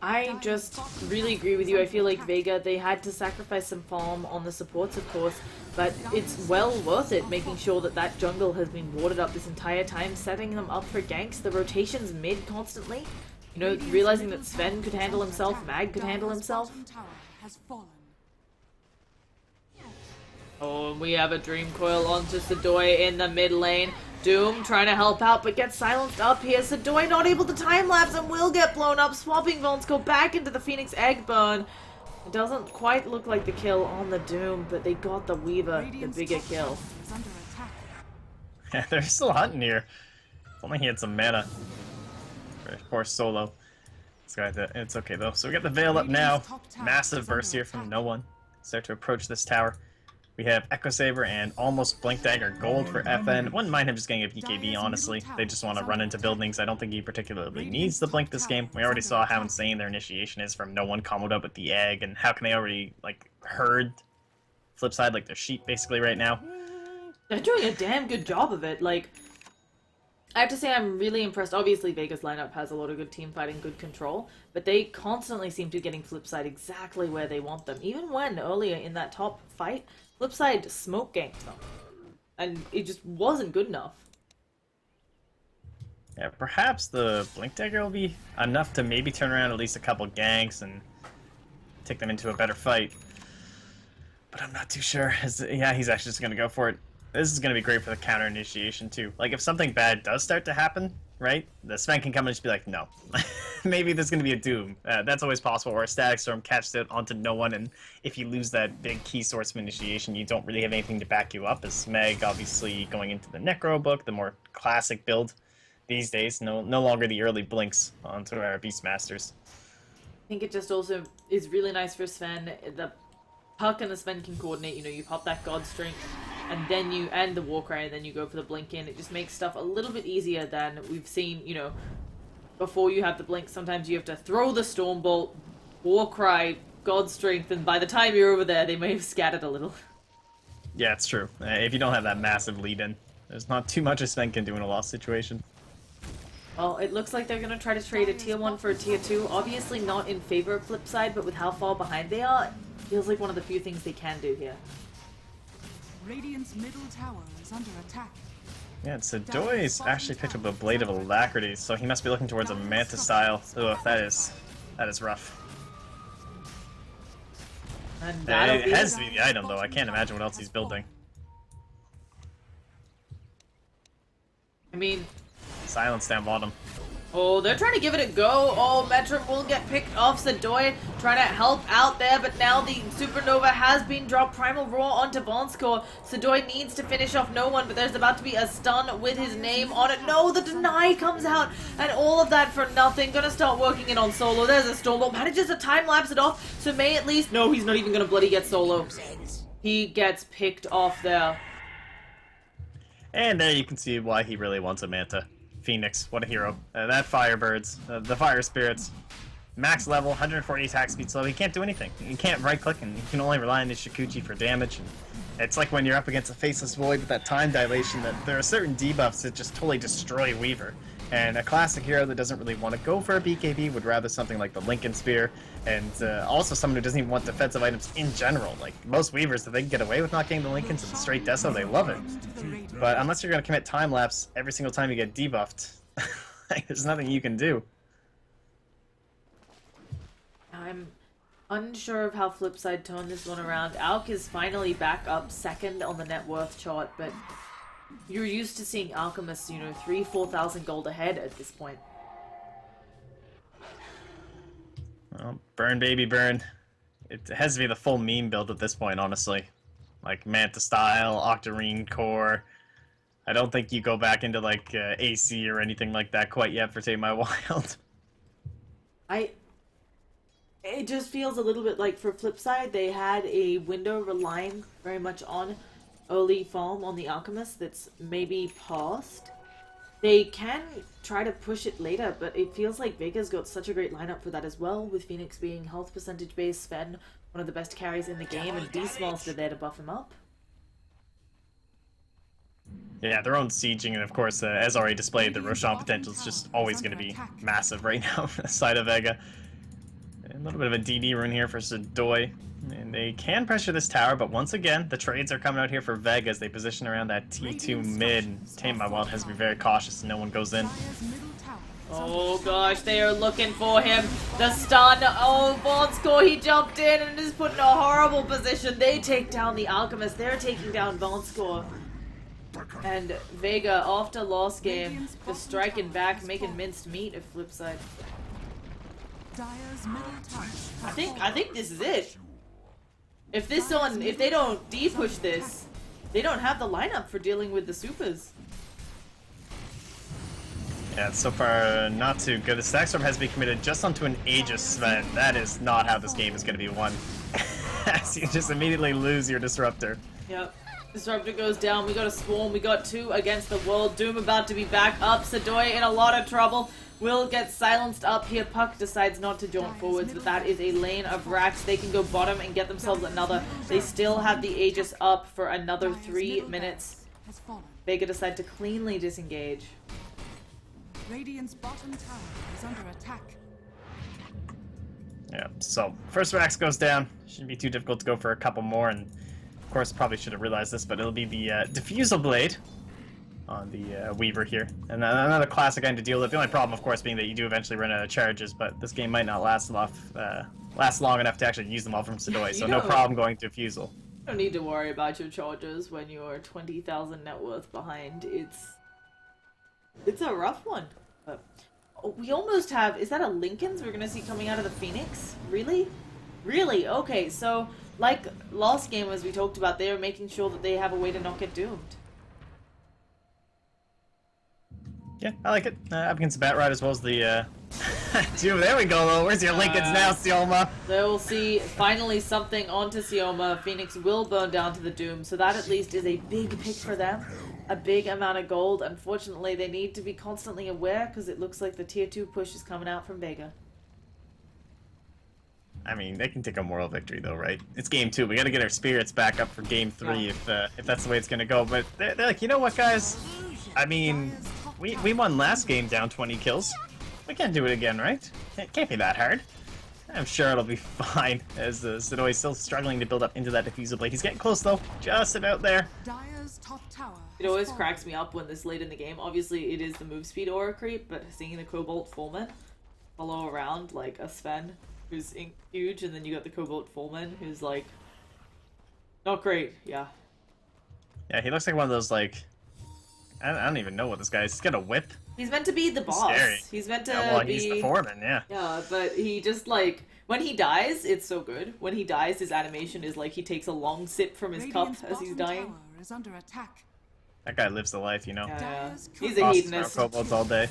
S1: I just really agree with you. I feel like Vega, they had to sacrifice some farm on the supports, of course, but it's well worth it, making sure that that jungle has been warded up this entire time, setting them up for ganks, the rotations mid constantly, you know, realizing that Sven could handle himself, Mag could handle himself. Oh, and we have a Dream Coil onto Sidoi in the mid lane. Doom trying to help out, but gets silenced up here. Sidoi not able to time-lapse and will get blown up. Swapping Bones go back into the Phoenix Egg burn. It doesn't quite look like the kill on the Doom, but they got the Weaver, the bigger kill.
S3: Yeah, they're still hunting here. If only he had some mana. Of course, solo. It's okay though. So we got the Veil up now. Massive burst here from no one. Start to approach this tower. We have Echo Saber and almost Blink Dagger gold for FN. Wouldn't mind him just getting a BKB, honestly. They just want to run into buildings. I don't think he particularly needs the Blink this game. We already saw how insane their initiation is from no one comboed up with the egg, and how can they already, like, herd Flipside like their sheep, basically, right now?
S1: They're doing a damn good job of it. Like, I have to say I'm really impressed. Obviously, Vega's lineup has a lot of good team fighting, good control, but they constantly seem to be getting Flipside exactly where they want them. Even when, earlier in that top fight, Flipside smoke ganked them, and it just wasn't good enough.
S3: Yeah, perhaps the Blink Dagger will be enough to maybe turn around at least a couple ganks and take them into a better fight. But I'm not too sure. Yeah, he's actually just going to go for it. This is going to be great for the counter initiation, too. Like, if something bad does start to happen, right, the Sven can come and just be like, no. Maybe there's going to be a Doom. That's always possible, or a Static Storm catches it onto no one, and if you lose that big key source of initiation, you don't really have anything to back you up, as Meg, obviously, going into the Necro book, the more classic build these days, no longer the early blinks onto our Beastmasters.
S1: I think it just also is really nice for Sven. The Puck and the Sven can coordinate, you know, you pop that God Strength, and then you end the Warcry, and then you go for the Blink in. It just makes stuff a little bit easier than we've seen, you know, before you have the Blink. Sometimes you have to throw the Stormbolt, Warcry, God Strength, and by the time you're over there, they may have scattered a little.
S3: Yeah, it's true. If you don't have that massive lead-in, there's not too much a Sven can do in a lost situation.
S1: Well, it looks like they're going to try to trade a tier 1 for a tier 2. Obviously not in favor of Flipside, but with how far behind they are, it feels like one of the few things they can do here.
S2: Radiant's middle tower is under attack.
S3: Yeah, Sidoi's actually picked up a Blade of Alacrity, so he must be looking towards a Manta style. Ugh, that is rough.
S1: And
S3: It has to be the item, though. I can't imagine what else he's building.
S1: I mean,
S3: Silence down bottom.
S1: oh, they're trying to give it a go. Oh, Metro will get picked off. Sidoi trying to help out there, but now the Supernova has been dropped. Primal Roar onto Bonskor. Sidoi needs to finish off no one, but there's about to be a stun with his name on it. No, the deny comes out, and all of that for nothing. Gonna start working in on solo. There's a Stormbolt. Manages to time-lapse it off, so May at least... No, he's not even gonna bloody get solo. He gets picked off there.
S3: And there you can see why he really wants a Manta. Phoenix, what a hero. That Firebirds, the Fire Spirits, max level, 140 attack speed, so he can't do anything. He can't right-click, and he can only rely on his Shikuchi for damage. And it's like when you're up against a Faceless Void with that time dilation, that there are certain debuffs that just totally destroy Weaver. And a classic hero that doesn't really want to go for a BKB would rather something like the Lincoln Spear, and also someone who doesn't even want defensive items in general. Like, most Weavers, if they can get away with not getting the Lincolns and the straight Deso, they love it. But unless you're going to commit time lapse every single time you get debuffed, like, there's nothing you can do.
S1: I'm unsure of how Flipside turned this one around. Alk is finally back up second on the net worth chart, but you're used to seeing alchemists, 3,000-4,000 gold ahead at this point.
S3: Well, burn, baby, burn. It has to be the full meme build at this point, honestly. Like, Manta style, Octarine core. I don't think you go back into, like, AC or anything like that quite yet for Tame My Wild.
S1: It just feels a little bit like for Flipside, they had a window relying very much on early farm on the Alchemist that's maybe paused. They can try to push it later, but it feels like Vega's got such a great lineup for that as well, with Phoenix being health percentage based, Sven one of the best carries in the game, and D-Smallster there to buff him up.
S3: Yeah, their own sieging, and of course, as already displayed, the Roshan potential is just always going to be massive right now on the side of Vega. A little bit of a DD rune here for Sadoy. And they can pressure this tower, but once again, the trades are coming out here for Vega as they position around that T2 mid. And Tame My Wild has to be very cautious so no one goes in.
S1: Oh gosh, they are looking for him. The stun. Oh, Vonscore, he jumped in and is put in a horrible position. They take down the Alchemist. They're taking down Vonscore. And Vega, after last game, just striking back, making minced meat of Flipside. I think this is it. If they don't D-push this, they don't have the lineup for dealing with the supers.
S3: Yeah, so far not too good. The Stack Storm has been committed just onto an Aegis, Sven. That is not how this game is going to be won. As you just immediately lose your Disruptor.
S1: Yep. Disruptor goes down. We got a Swarm. We got 2 against the world. Doom about to be back up. Sadoy in a lot of trouble. Will get silenced up here. Puck decides not to jaunt forwards, but that is a lane of racks. They can go bottom and get themselves another. They still have the Aegis up for another 3 minutes. Vega decide to cleanly disengage.
S2: Radiant's bottom tower is under attack.
S3: Yeah, so first Rax goes down. Shouldn't be too difficult to go for a couple more, and of course probably should have realized this, but it'll be the Diffusal Blade on the Weaver here. And another classic item to deal with. The only problem, of course, being that you do eventually run out of charges, but this game might not last long enough to actually use them all from Sadoy, so no problem going to Diffusal.
S1: You don't need to worry about your charges when you're 20,000 net worth behind. It's a rough one. But we almost have... Is that a Lincoln's we're going to see coming out of the Phoenix? Really? Really? Okay, so like last game as we talked about, they are making sure that they have a way to not get doomed.
S3: Yeah, I like it. Up against the Bat Ride as well as the Doom. There we go, though. Where's your Lincolns now, Sioma?
S1: They will see finally something onto Sioma. Phoenix will burn down to the Doom, so that at least is a big pick for them. A big amount of gold. Unfortunately, they need to be constantly aware because it looks like the tier 2 push is coming out from Vega.
S3: I mean, they can take a moral victory, though, right? It's game 2. We got to get our spirits back up for game 3 if that's the way it's going to go. But they're like, you know what, guys? I mean, we won last game down 20 kills. We can't do it again, right? It can't be that hard. I'm sure it'll be fine, as Sadoy is still struggling to build up into that Diffusal Blade. He's getting close, though. Just about there.
S2: Dire's top tower.
S1: It always cracks me up when this late in the game. Obviously, it is the move speed aura creep, but seeing the Cobalt Fullman follow around like a Sven who's huge, and then you got the Cobalt Fullman who's like not great. Yeah.
S3: Yeah, he looks like one of those like I don't even know what this guy is. He's got a whip.
S1: He's meant to be the boss.
S3: Scary.
S1: He's meant to be...
S3: he's the foreman, yeah.
S1: Yeah, but he just like when he dies, it's so good. When he dies, his animation is like he takes a long sip from his
S2: Radiant's
S1: cup as he's
S2: bottom
S1: dying.
S2: tower is under attack.
S3: That guy lives the life, you know.
S1: Yeah.
S2: Dire's
S1: He's a
S3: Bosses
S1: hedonist.
S3: throw kobolds all day.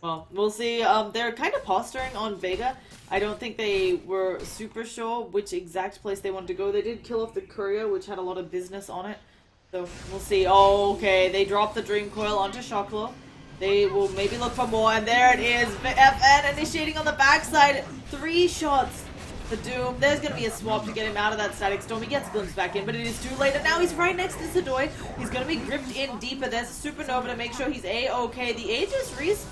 S1: Well, we'll see. They're kind of posturing on Vega. I don't think they were super sure which exact place they wanted to go. They did kill off the courier, which had a lot of business on it. So we'll see. Oh, okay. They dropped the Dream Coil onto Shocklo. They will maybe look for more, and there it is. FN initiating on the backside. 3 shots. The Doom. There's going to be a swap to get him out of that static storm. He gets glimpsed back in, but it is too late. And now he's right next to Sadoy. He's going to be gripped in deeper. There's a supernova to make sure he's A-okay. The Aegis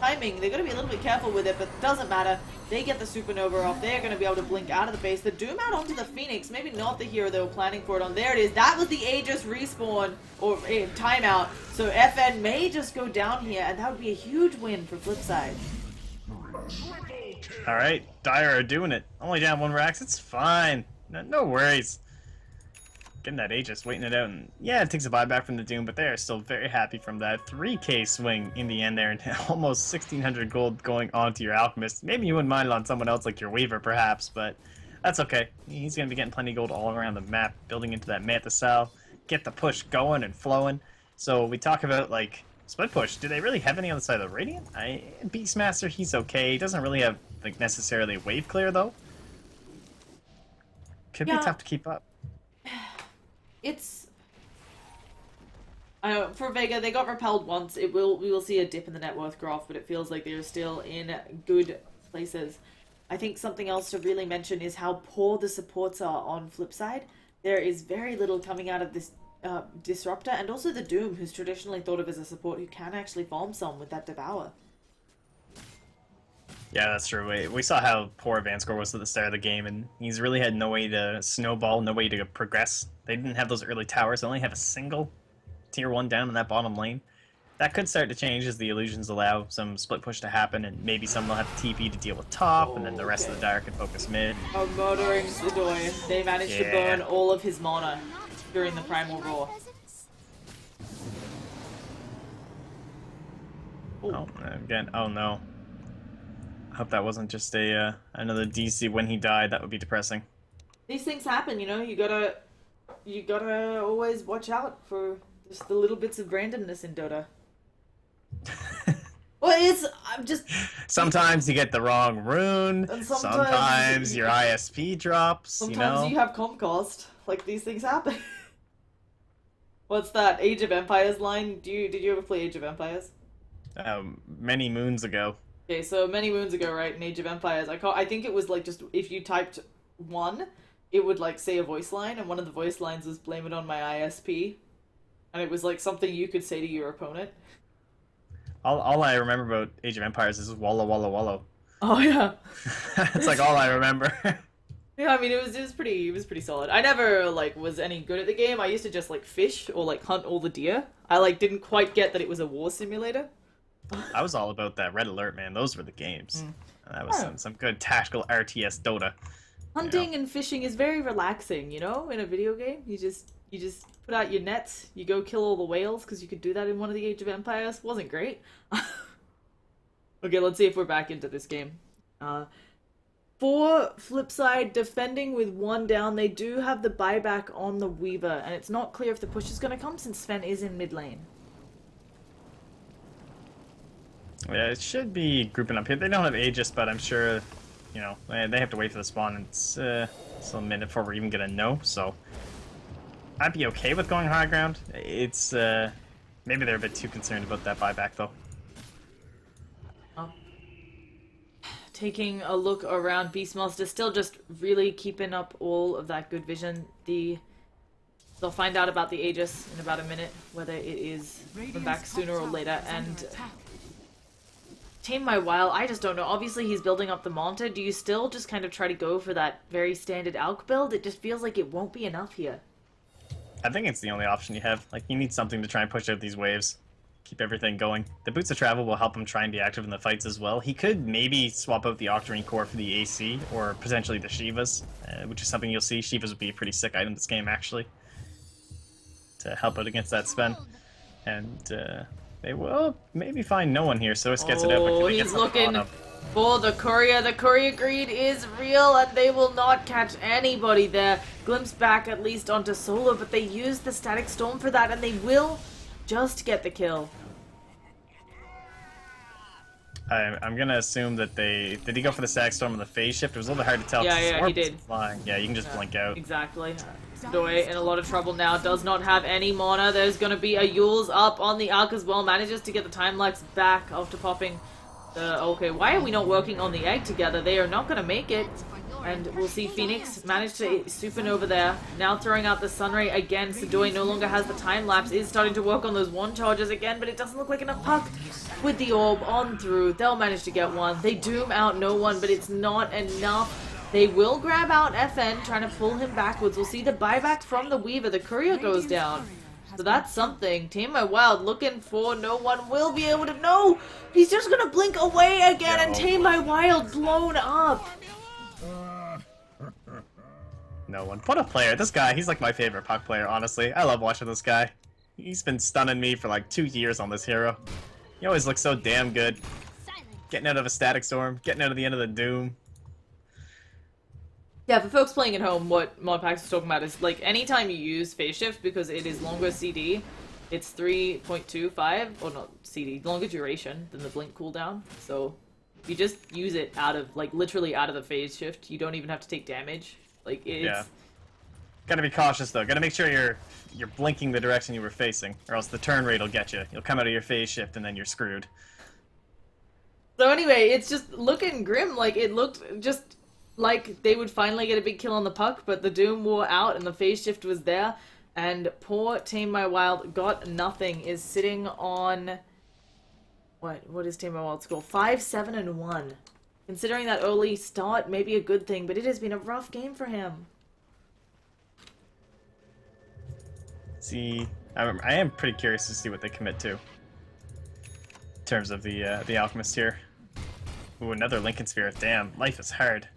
S1: timing, they're going to be a little bit careful with it, but it doesn't matter. They get the supernova off. They're going to be able to blink out of the base. The Doom out onto the Phoenix. Maybe not the hero they were planning for it on. There it is. That was the Aegis respawn or timeout. So FN may just go down here, and that would be a huge win for Flipside.
S3: All right, Dire are doing it. Only down 1 Rax. It's fine. No worries. Getting that Aegis, waiting it out, and yeah, it takes a buyback from the Doom, but they are still very happy from that 3k swing in the end there, and almost 1600 gold going onto your Alchemist. Maybe you wouldn't mind it on someone else like your Weaver, perhaps, but that's okay. He's going to be getting plenty of gold all around the map, building into that Mantis Cell, get the push going and flowing. So we talk about, like, split push. Do they really have any on the side of the Radiant? Beastmaster, he's okay. He doesn't really have, like, necessarily a wave clear, though. Could be tough to keep up.
S1: It's for Vega, they got repelled once. We will see a dip in the net worth graph, but it feels like they're still in good places. I think something else to really mention is how poor the supports are on Flipside. There is very little coming out of this Disruptor, and also the Doom, who's traditionally thought of as a support who can actually farm some with that Devour. Yeah,
S3: that's true. We saw how poor Vanscore was at the start of the game, and he's really had no way to snowball, no way to progress. They didn't have those early towers. They only have a single tier 1 down in that bottom lane. That could start to change as the illusions allow some split push to happen, and maybe some will have TP to deal with top, and then the rest of the Dire can focus mid.
S1: Oh, murdering Sadoy. They managed to burn all of his mana during the Primal Roar.
S3: Oh, again, oh no. I hope that wasn't just another DC when he died. That would be depressing.
S1: These things happen, you know. You gotta always watch out for just the little bits of randomness in Dota. Well, I'm just...
S3: Sometimes you get the wrong rune. And sometimes your ISP drops,
S1: Sometimes you have comp cost. Like, these things happen. What's that Age of Empires line? Did you ever play Age of Empires?
S3: Many moons ago.
S1: Okay, so many moons ago, right, in Age of Empires, I think it was like just if you typed 1, it would like say a voice line, and one of the voice lines was "blame it on my ISP," and it was like something you could say to your opponent.
S3: All I remember about Age of Empires is Walla Walla Walla.
S1: Oh yeah,
S3: that's like all I remember.
S1: Yeah, I mean it was pretty solid. I never like was any good at the game. I used to just like fish or like hunt all the deer. I like didn't quite get that it was a war simulator.
S3: I was all about that Red Alert, man. Those were the games. That was some good tactical RTS Dota.
S1: Hunting and fishing is very relaxing, you know, in a video game. You just put out your nets, you go kill all the whales, because you could do that in one of the Age of Empires. Wasn't great. Okay, let's see if we're back into this game. For Flipside, defending with 1 down, they do have the buyback on the Weaver, and it's not clear if the push is going to come since Sven is in mid lane.
S3: Yeah, it should be grouping up here. They don't have Aegis, but I'm sure, you know, they have to wait for the spawn. And it's a minute before we're even gonna know. So I'd be okay with going high ground. It's maybe they're a bit too concerned about that buyback though.
S1: Taking a look around, Beastmaster still just really keeping up all of that good vision. They'll find out about the Aegis in about a minute, whether it is come back sooner or later, and Tame My While, I just don't know. Obviously, he's building up the Manta. Do you still just kind of try to go for that very standard Alk build? It just feels like it won't be enough here.
S3: I think it's the only option you have. Like, you need something to try and push out these waves. Keep everything going. The Boots of Travel will help him try and be active in the fights as well. He could maybe swap out the Octarine Core for the AC, or potentially the Shivas, which is something you'll see. Shivas would be a pretty sick item this game, actually, to help out against that Sven. And, they will maybe find no one here, so it gets it out.
S1: Oh, he's looking for the courier. The courier greed is real, and they will not catch anybody there. Glimpse back at least onto Solo, but they use the Static Storm for that, and they will just get the kill.
S3: I'm gonna assume that they... Did he go for the Static Storm on the phase shift? It was a little bit hard to tell.
S1: Yeah,
S3: 'cause his
S1: yeah, he
S3: orb
S1: did.
S3: was flying. Yeah, you can just blink out.
S1: Exactly. Doi in a lot of trouble now, does not have any mana. There's going to be a Yule's up on the Arc as well, manages to get the time lapse back after popping the... Okay, why are we not working on the egg together? They are not going to make it. And we'll see Phoenix manage to supernova there. Now throwing out the Sunray again. Doi no longer has the time lapse, is starting to work on those one charges again, but it doesn't look like enough puck. With the orb on through, they'll manage to get one. They doom out no one, but it's not enough. They will grab out FN, trying to pull him backwards. We'll see the buyback from the Weaver. The courier goes down. So that's something. Team My Wild looking for no one will be able to... No! He's just gonna blink away again and Team My Wild blown up.
S3: No one. What a player. This guy, he's like my favorite puck player, honestly. I love watching this guy. He's been stunning me for like 2 years on this hero. He always looks so damn good. Getting out of a Static Storm, getting out of the end of the Doom.
S1: Yeah, for folks playing at home, what MotPax is talking about is, like, anytime you use phase shift, because it is longer CD, it's 3.25, or not CD, longer duration than the blink cooldown, so you just use it out of, like, literally out of the phase shift. You don't even have to take damage. Like, it's...
S3: Yeah. Gotta be cautious, though. Gotta make sure you're blinking the direction you were facing, or else the turn rate will get you. You'll come out of your phase shift, and then you're screwed.
S1: So anyway, it's just looking grim. Like, it looked just... like they would finally get a big kill on the puck, but the Doom wore out and the phase shift was there, and poor Team My Wild got nothing, is sitting on... What is Team My Wild's score? 5-7-1. Considering that early start may be a good thing, but it has been a rough game for him.
S3: See, I am pretty curious to see what they commit to. In terms of the Alchemist here. Ooh, another Lincoln Sphere. Damn, life is hard.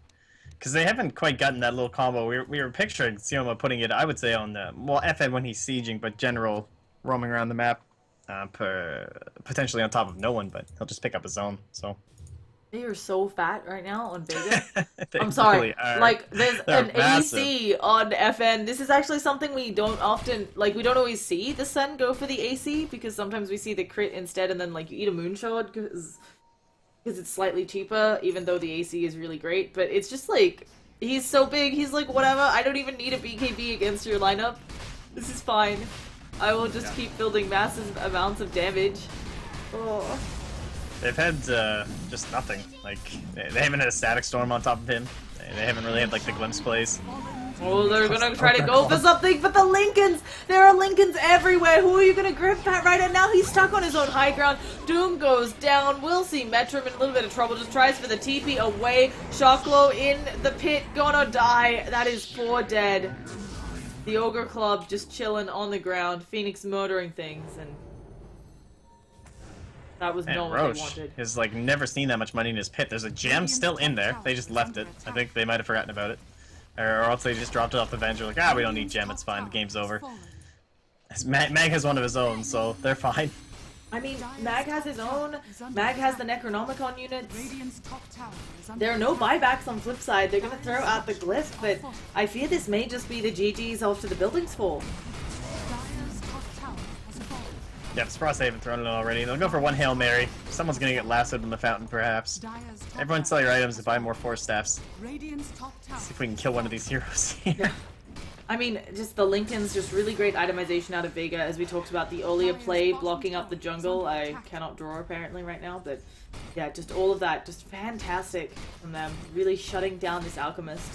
S3: Because they haven't quite gotten that little combo. We were picturing Sioma putting it, I would say, on the... Well, FN when he's sieging, but general roaming around the map. Potentially on top of no one, but he'll just pick up his own, so...
S1: They are so fat right now on Vega. I'm
S3: They
S1: sorry.
S3: really are.
S1: Like, there's
S3: They're
S1: an
S3: massive.
S1: AC on FN. This is actually something we don't often... Like, we don't always see the Sun go for the AC, because sometimes we see the crit instead, and then, like, you eat a Moonshot, because it's slightly cheaper, even though the AC is really great. But it's just, like, he's so big, he's like, whatever, I don't even need a BKB against your lineup. This is fine. I will just keep building massive amounts of damage. Oh...
S3: They've had just nothing. Like, they haven't had a Static Storm on top of him. They haven't really had, like, the Glimpse plays.
S1: Oh, they're gonna try to go for something, but the Lincolns! There are Lincolns everywhere! Who are you gonna grip at right now? Now he's stuck on his own high ground. Doom goes down. We'll see Metrum in a little bit of trouble. Just tries for the TP away. Shocklow in the pit. Gonna die. That is 4 dead. The Ogre Club just chilling on the ground. Phoenix murdering things, and... that was not what they wanted.
S3: Has, like, never seen that much money in his pit. There's a gem still in there. They just left it. I think they might have forgotten about it. Or else they just dropped it off the bench. They're like, we don't need gem. It's fine. The game's over. Mag has one of his own, so they're fine.
S1: I mean, Mag has his own. Mag has the Necronomicon units. There are no buybacks on Flipside. They're going to throw out the Glyph, but I fear this may just be the GG's after the building's fall.
S3: Yeah, I'm surprised they haven't thrown it already. They'll go for one Hail Mary. Someone's gonna get lassoed in the fountain, perhaps. Everyone sell your items to buy more Force Staffs. See if we can kill one of these heroes here.
S1: Yeah. I mean, just the Lincoln's just really great itemization out of Vega, as we talked about the earlier play, blocking up the jungle. I cannot draw, apparently, right now, but yeah, just all of that, just fantastic from them. Really shutting down this Alchemist.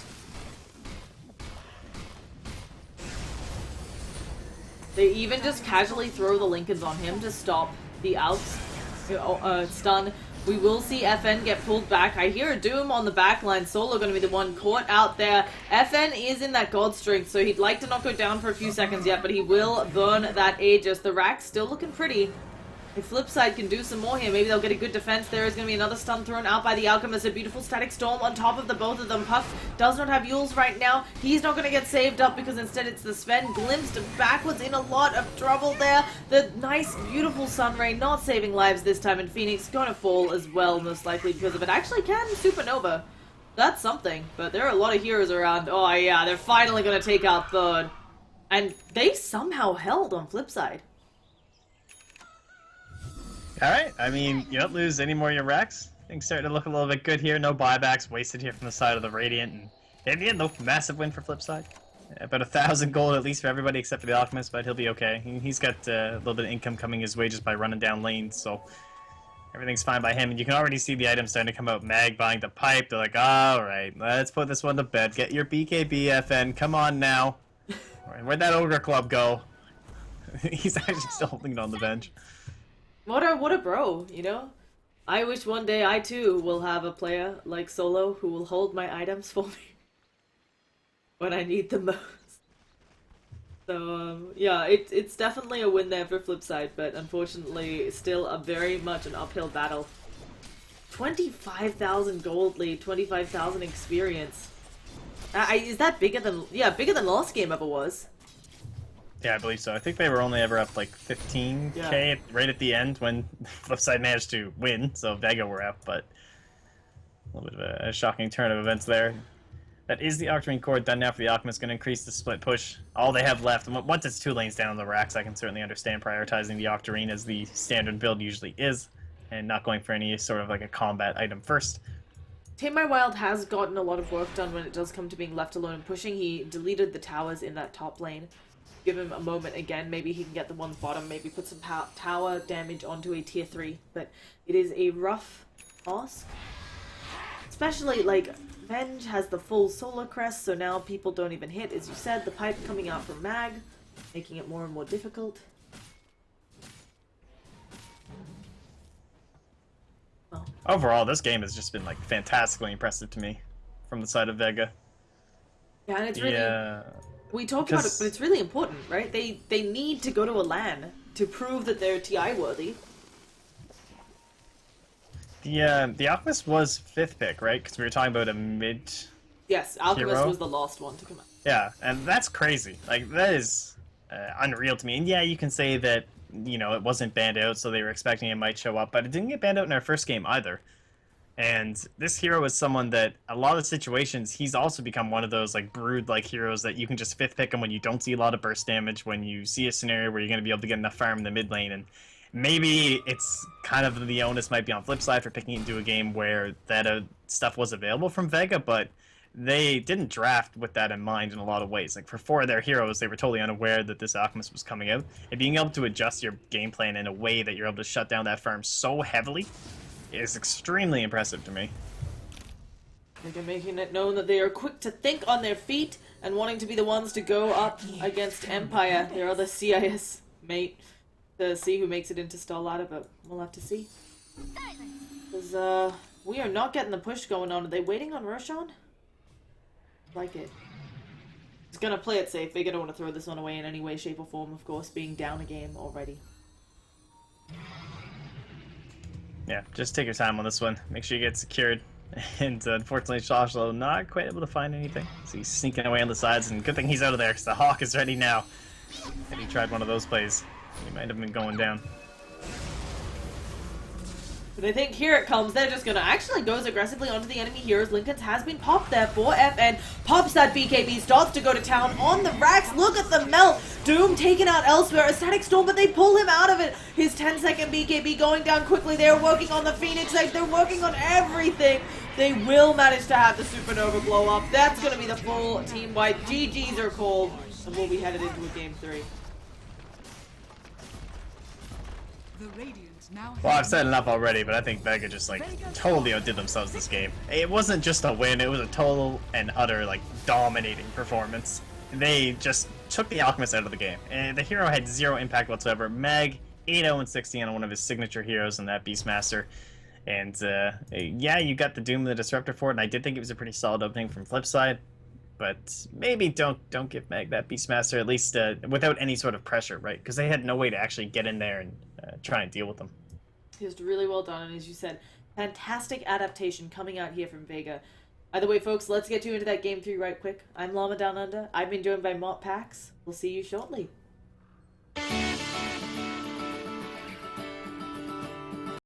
S1: They even just casually throw the Lincolns on him to stop the Alps stun. We will see FN get pulled back. I hear a Doom on the backline. Solo going to be the one caught out there. FN is in that God Strength, so he'd like to not go down for a few seconds yet, but he will burn that Aegis. The rack's still looking pretty. If Flipside can do some more here, maybe they'll get a good defense. There is going to be another stun thrown out by the Alchemist. A beautiful Static Storm on top of the both of them. Puck does not have Yules right now. He's not going to get saved up because instead it's the Sven. Glimpsed backwards in a lot of trouble there. The nice, beautiful Sunray not saving lives this time, and Phoenix going to fall as well, most likely because of it. Actually can Supernova. That's something, but there are a lot of heroes around. Oh yeah, they're finally going to take out third. And they somehow held on Flipside.
S3: Alright, I mean, you don't lose any more of your racks. Things starting to look a little bit good here. No buybacks wasted here from the side of the Radiant. And in the end, though, massive win for Flipside. About 1,000 gold at least for everybody except for the Alchemist, but he'll be okay. He's got a little bit of income coming his way just by running down lanes, so everything's fine by him. And you can already see the items starting to come out. Mag buying the pipe. They're like, alright, let's put this one to bed. Get your BKB, FN. Come on now. Where'd that Ogre Club go? He's actually still holding it on the bench.
S1: What a bro, you know? I wish one day I too will have a player like Solo who will hold my items for me when I need them most. So, yeah, it's definitely a win there for Flipside, but unfortunately still a very much an uphill battle. 25,000 gold lead, 25,000 experience. Is that bigger than... Yeah, bigger than last game ever was.
S3: Yeah, I believe so. I think they were only ever up like 15k right at the end when Flipside managed to win, so Vega were up, but a little bit of a shocking turn of events there. That is the Octarine core done now for the Alchemist, going to increase the split push. All they have left, and once it's 2 lanes down on the racks, I can certainly understand prioritizing the Octarine as the standard build usually is, and not going for any sort of like a combat item first.
S1: Tame My Wild has gotten a lot of work done when it does come to being left alone and pushing. He deleted the towers in that top lane. Give him a moment again, maybe he can get the one bottom, maybe put some tower damage onto a tier 3, but it is a rough ask. Especially, like, Venge has the full solar crest, so now people don't even hit, as you said, the pipe coming out from Mag, making it more and more difficult. Well.
S3: Overall, this game has just been, like, fantastically impressive to me from the side of Vega.
S1: Yeah, and it's really... We talked about it, but it's really important, right? They need to go to a LAN to prove that they're TI worthy.
S3: The Alchemist was 5th pick, right? Because we were talking about a mid.
S1: Yes, Alchemist
S3: hero.
S1: Was the last one to come out.
S3: Yeah, and that's crazy. Like that is unreal to me. And yeah, you can say that it wasn't banned out, so they were expecting it might show up, but it didn't get banned out in our first game either. And this hero is someone that, a lot of situations, he's also become one of those like brood-like heroes that you can just 5th pick him when you don't see a lot of burst damage, when you see a scenario where you're going to be able to get enough farm in the mid lane, and maybe it's kind of the onus might be on Flipside for picking it into a game where that stuff was available from Vega, but they didn't draft with that in mind in a lot of ways. Like for 4 of their heroes, they were totally unaware that this Alchemist was coming out, and being able to adjust your game plan in a way that you're able to shut down that farm so heavily is extremely impressive to me.
S1: They're making it known that they are quick to think on their feet and wanting to be the ones to go up against Empire, their other CIS mate, to see who makes it into Starlighter, but we'll have to see. Because, we are not getting the push going on. Are they waiting on Roshan? Like it. He's gonna play it safe. Vega don't want to throw this one away in any way, shape, or form, of course, being down a game already.
S3: Yeah, just take your time on this one. Make sure you get secured. And unfortunately, Shashlo not quite able to find anything. So he's sneaking away on the sides, and good thing he's out of there, because the Hawk is ready now. If he tried one of those plays, he might have been going down.
S1: But I think here it comes. They're just gonna actually goes aggressively onto the enemy heroes. Lincoln's has been popped there for FN. Pops that BKB, starts to go to town on the racks. Look at the melt. Doom taken out elsewhere. A static storm, but they pull him out of it. His 10-second BKB going down quickly. They're working on the Phoenix Knight. They're working on everything. They will manage to have the Supernova blow up. That's gonna be the full team wipe. GGs are called, and we'll be headed into a game 3.
S2: The Radiant now
S3: Well, I've said enough already, but I think Vega just like totally outdid themselves this game. It wasn't just a win, it was a total and utter like dominating performance. They just took the Alchemist out of the game. And the hero had 0 impact whatsoever. Meg, 8-0-16 on one of his signature heroes in that Beastmaster. And yeah, you got the Doom and the Disruptor for it, and I did think it was a pretty solid opening from Flipside. But maybe don't give Meg that Beastmaster, at least without any sort of pressure, right? Because they had no way to actually get in there and try and deal with them.
S1: Just really well done, and as you said, fantastic adaptation coming out here from Vega. Either way, folks, let's get you into that game 3 right quick. I'm Llama Down Under. I've been joined by MotPax. We'll see you shortly.